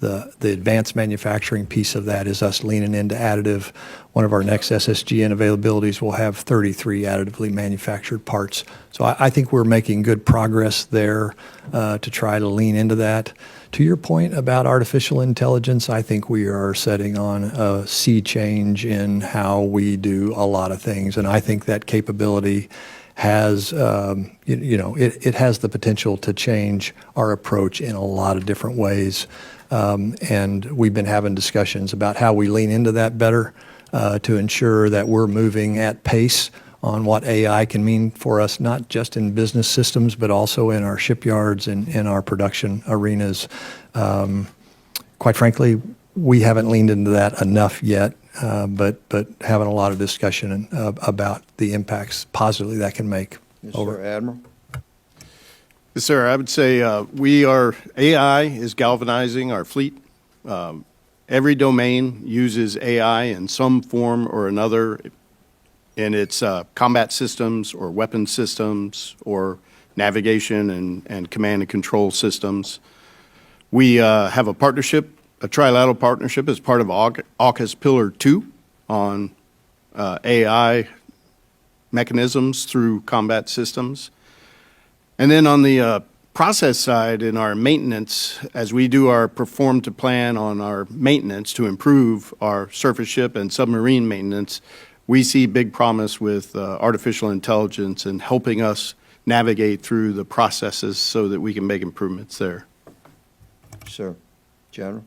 the advanced manufacturing piece of that is us leaning into additive. One of our next SSGN availabilities will have 33 additively manufactured parts. So I think we're making good progress there to try to lean into that. To your point about artificial intelligence, I think we are setting on a sea change in how we do a lot of things, and I think that capability has, it has the potential to change our approach in a lot of different ways, and we've been having discussions about how we lean into that better. to ensure that we're moving at pace on what AI can mean for us, not just in business systems, but also in our shipyards and in our production arenas. Quite frankly, we haven't leaned into that enough yet, but having a lot of discussion about the impacts positively that can make. Yes, Over. sir, Admiral. Yes, sir. I would say AI is galvanizing our fleet. Every domain uses AI in some form or another in its combat systems or weapon systems or navigation and command and control systems. We have a partnership, a trilateral partnership as part of AUKUS Pillar 2 on AI mechanisms through combat systems. And then on the process side, in our maintenance, as we do our perform to plan on our maintenance to improve our surface ship and submarine maintenance, we see big promise with artificial intelligence and helping us navigate through the processes so that we can make improvements there. Sir, General.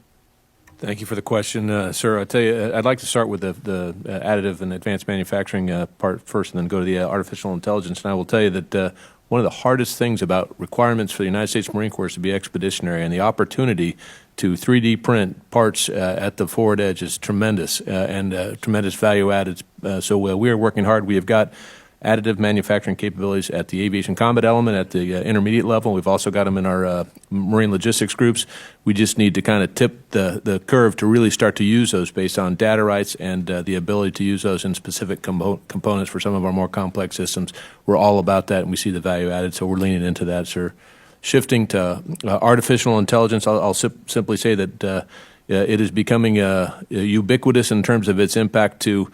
Thank you for the question, sir. I'll tell you, I'd like to start with the additive and advanced manufacturing part first and then go to the artificial intelligence. And I will tell you that one of the hardest things about requirements for the United States Marine Corps is to be expeditionary, and the opportunity to 3D print parts at the forward edge is tremendous and tremendous value added. So we are working hard. We have got additive manufacturing capabilities at the aviation combat element, at the intermediate level. We've also got them in our marine logistics groups. We just need to kind of tip the curve to really start to use those based on data rights and the ability to use those in specific components for some of our more complex systems. We're all about that, and we see the value added, so we're leaning into that, sir. Shifting to artificial intelligence, I'll simply say that it is becoming ubiquitous in terms of its impact to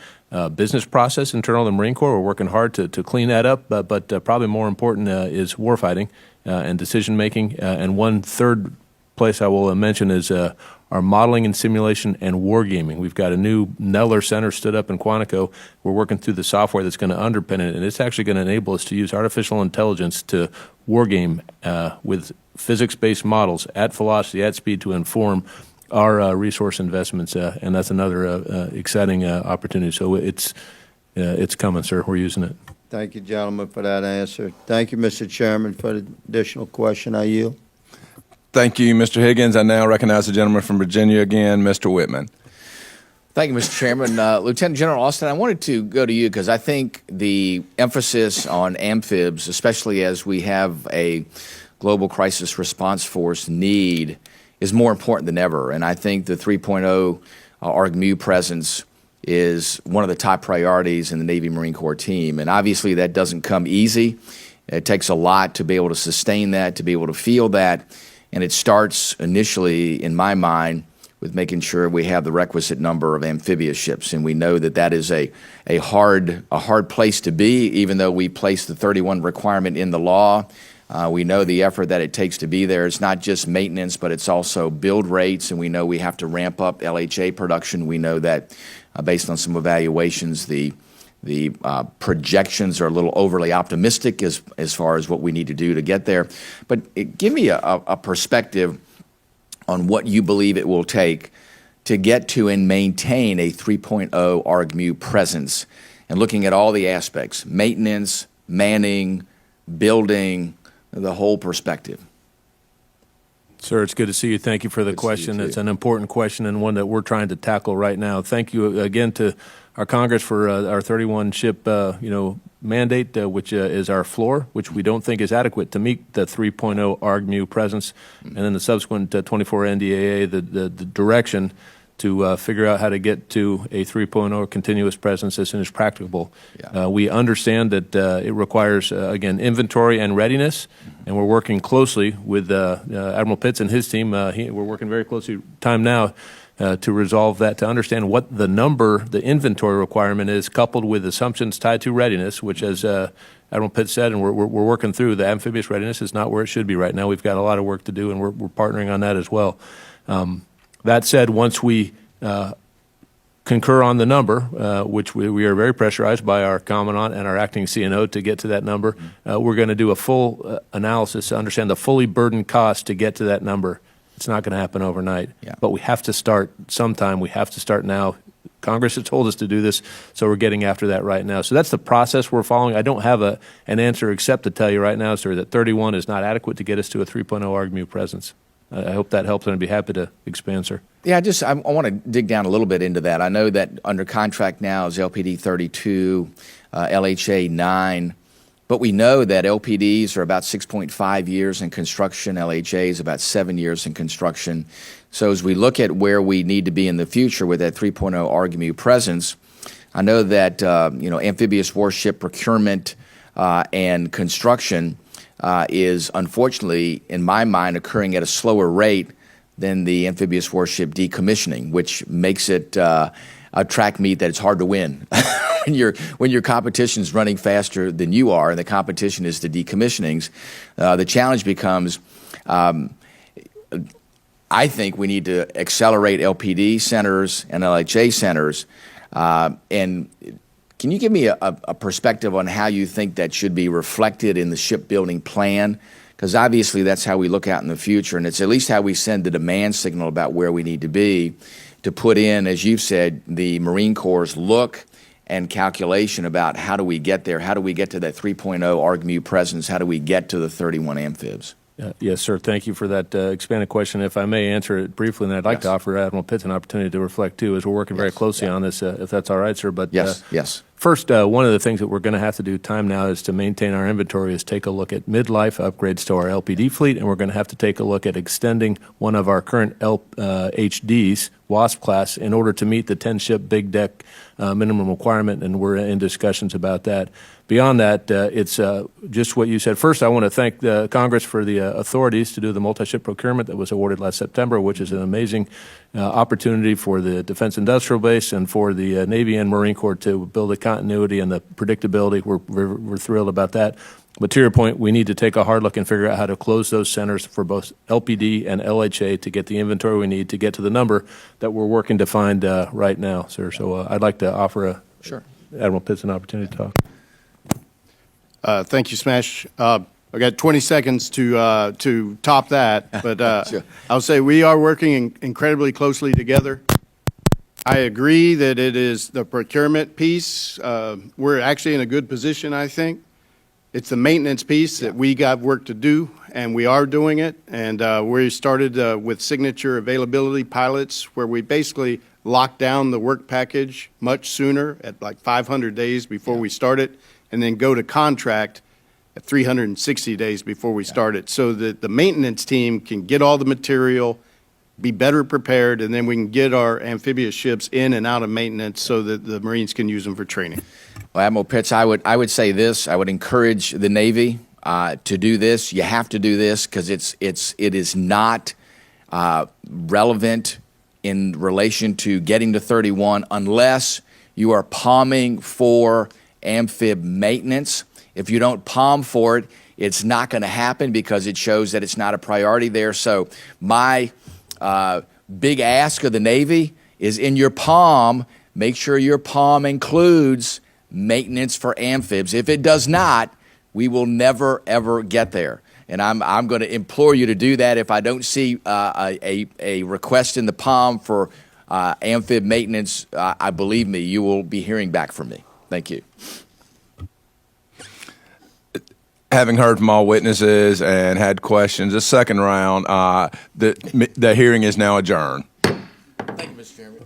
business process internal to the Marine Corps. We're working hard to clean that up, but probably more important is warfighting and decision making. And one third place I will mention is our modeling and simulation and wargaming. We've got a new Neller Center stood up in Quantico. We're working through the software that's going to underpin it, and it's actually going to enable us to use artificial intelligence to wargame with physics-based models at velocity, at speed, to inform our resource investments, and that's another exciting opportunity. So it's coming, sir. We're using it. Thank you, gentlemen, for that answer. Thank you, Mr. Chairman, for the additional question. I yield. Thank you, Mr. Higgins. I now recognize the gentleman from Virginia again, Mr. Whitman. Thank you, Mr. Chairman. Lieutenant General Austin, I wanted to go to you because I think the emphasis on amphibs, especially as we have a global crisis response force need, is more important than ever. And I think the 3.0 ARG-MU presence is one of the top priorities in the Navy Marine Corps team. And obviously that doesn't come easy. It takes a lot to be able to sustain that, to be able to field that. And it starts initially, in my mind, with making sure we have the requisite number of amphibious ships. And we know that that is a hard place to be, even though we place the 31 requirement in the law. We know the effort that it takes to be there. It's not just maintenance, but it's also build rates, and we know we have to ramp up LHA production. We know that based on some evaluations, the projections are a little overly optimistic as far as what we need to do to get there. But give me a perspective on what you believe it will take to get to and maintain a 3.0 ARG-MU presence, and looking at all the aspects, maintenance, manning, building, the whole perspective. Sir, it's good to see you. Thank you for the question. It's an important question and one that we're trying to tackle right now. Thank you again to our Congress for our 31-ship mandate, which is our floor, which we don't think is adequate to meet the 3.0 ARG-MU presence, and then the subsequent 24 NDAA, the direction to figure out how to get to a 3.0 continuous presence as soon as practicable. Yeah. We understand that it requires, again, inventory and readiness, and we're working closely with Admiral Pitts and his team. We're working very closely time now to resolve that, to understand what the inventory requirement is, coupled with assumptions tied to readiness, which, as Admiral Pitts said, and we're working through, the amphibious readiness is not where it should be right now. We've got a lot of work to do, and we're partnering on that as well. That said, once we concur on the number, which we are very pressurized by our Commandant and our acting CNO to get to that number, we're going to do a full analysis to understand the fully burdened cost to get to that number. It's not going to happen overnight, but we have to start sometime. We have to start now. Congress has told us to do this, so we're getting after that right now. So that's the process we're following. I don't have an answer except to tell you right now, sir, that 31 is not adequate to get us to a 3.0 RGMU presence. I hope that helps, and I'd be happy to expand, sir. Yeah, I want to dig down a little bit into that. I know that under contract now is LPD 32, LHA 9, but we know that LPDs are about 6.5 years in construction, LHA is about 7 years in construction. So as we look at where we need to be in the future with that 3.0 RGMU presence, I know that amphibious warship procurement and construction is unfortunately, in my mind, occurring at a slower rate than the amphibious warship decommissioning, which makes it a track meet that it's hard to win. When your competition is running faster than you are, and the competition is the decommissionings, the challenge becomes, I think we need to accelerate LPD centers and LHA centers. And can you give me a perspective on how you think that should be reflected in the shipbuilding plan? Because obviously that's how we look out in the future, and it's at least how we send the demand signal about where we need to be to put in, as you've said, the Marine Corps' look and calculation about how do we get there, how do we get to that 3.0 RGMU presence, how do we get to the 31 amphibs? Yes, sir. Thank you for that expanded question. If I may answer it briefly, and I'd like to offer Admiral Pitts an opportunity to reflect, too, as we're working very closely on this, if that's all right, sir. But yes. First, one of the things that we're going to have to do time now is to maintain our inventory is take a look at midlife upgrades to our LPD fleet, and we're going to have to take a look at extending one of our current HDs, WASP class, in order to meet the 10-ship big deck minimum requirement, and we're in discussions about that. Beyond that, it's just what you said. First, I want to thank Congress for the authorities to do the multi-ship procurement that was awarded last September, which is an amazing opportunity for the Defense Industrial Base and for the Navy and Marine Corps to build the continuity and the predictability. We're thrilled about that. But to your point, we need to take a hard look and figure out how to close those centers for both LPD and LHA to get the inventory we need to get to the number that we're working to find right now, sir. So I'd like to offer Admiral Pitts an opportunity to talk. Thank you, Smash. I got 20 seconds to top that, but Sure. I'll say we are working incredibly closely together. I agree that it is the procurement piece. We're actually in a good position, I think. It's the maintenance piece that we got work to do, and we are doing it. And we started with signature availability pilots, where we basically locked down the work package much sooner, at like 500 days before we start it, and then go to contract at 360 days before we start it, so that the maintenance team can get all the material, be better prepared, and then we can get our amphibious ships in and out of maintenance so that the Marines can use them for training. Well, Admiral Pitts, I would say this. I would encourage the Navy to do this. You have to do this because it is not relevant in relation to getting to 31 unless you are palming for amphib maintenance. If you don't palm for it, it's not going to happen because it shows that it's not a priority there. So my big ask of the Navy is, in your palm, make sure your palm includes maintenance for amphibs. If it does not, we will never, ever get there. And I'm going to implore you to do that. If I don't see a request in the palm for amphib maintenance, I believe me, you will be hearing back from me. Thank you. Having heard from all witnesses and had questions, the second round, the hearing is now adjourned. Thank you, Mr. Chairman.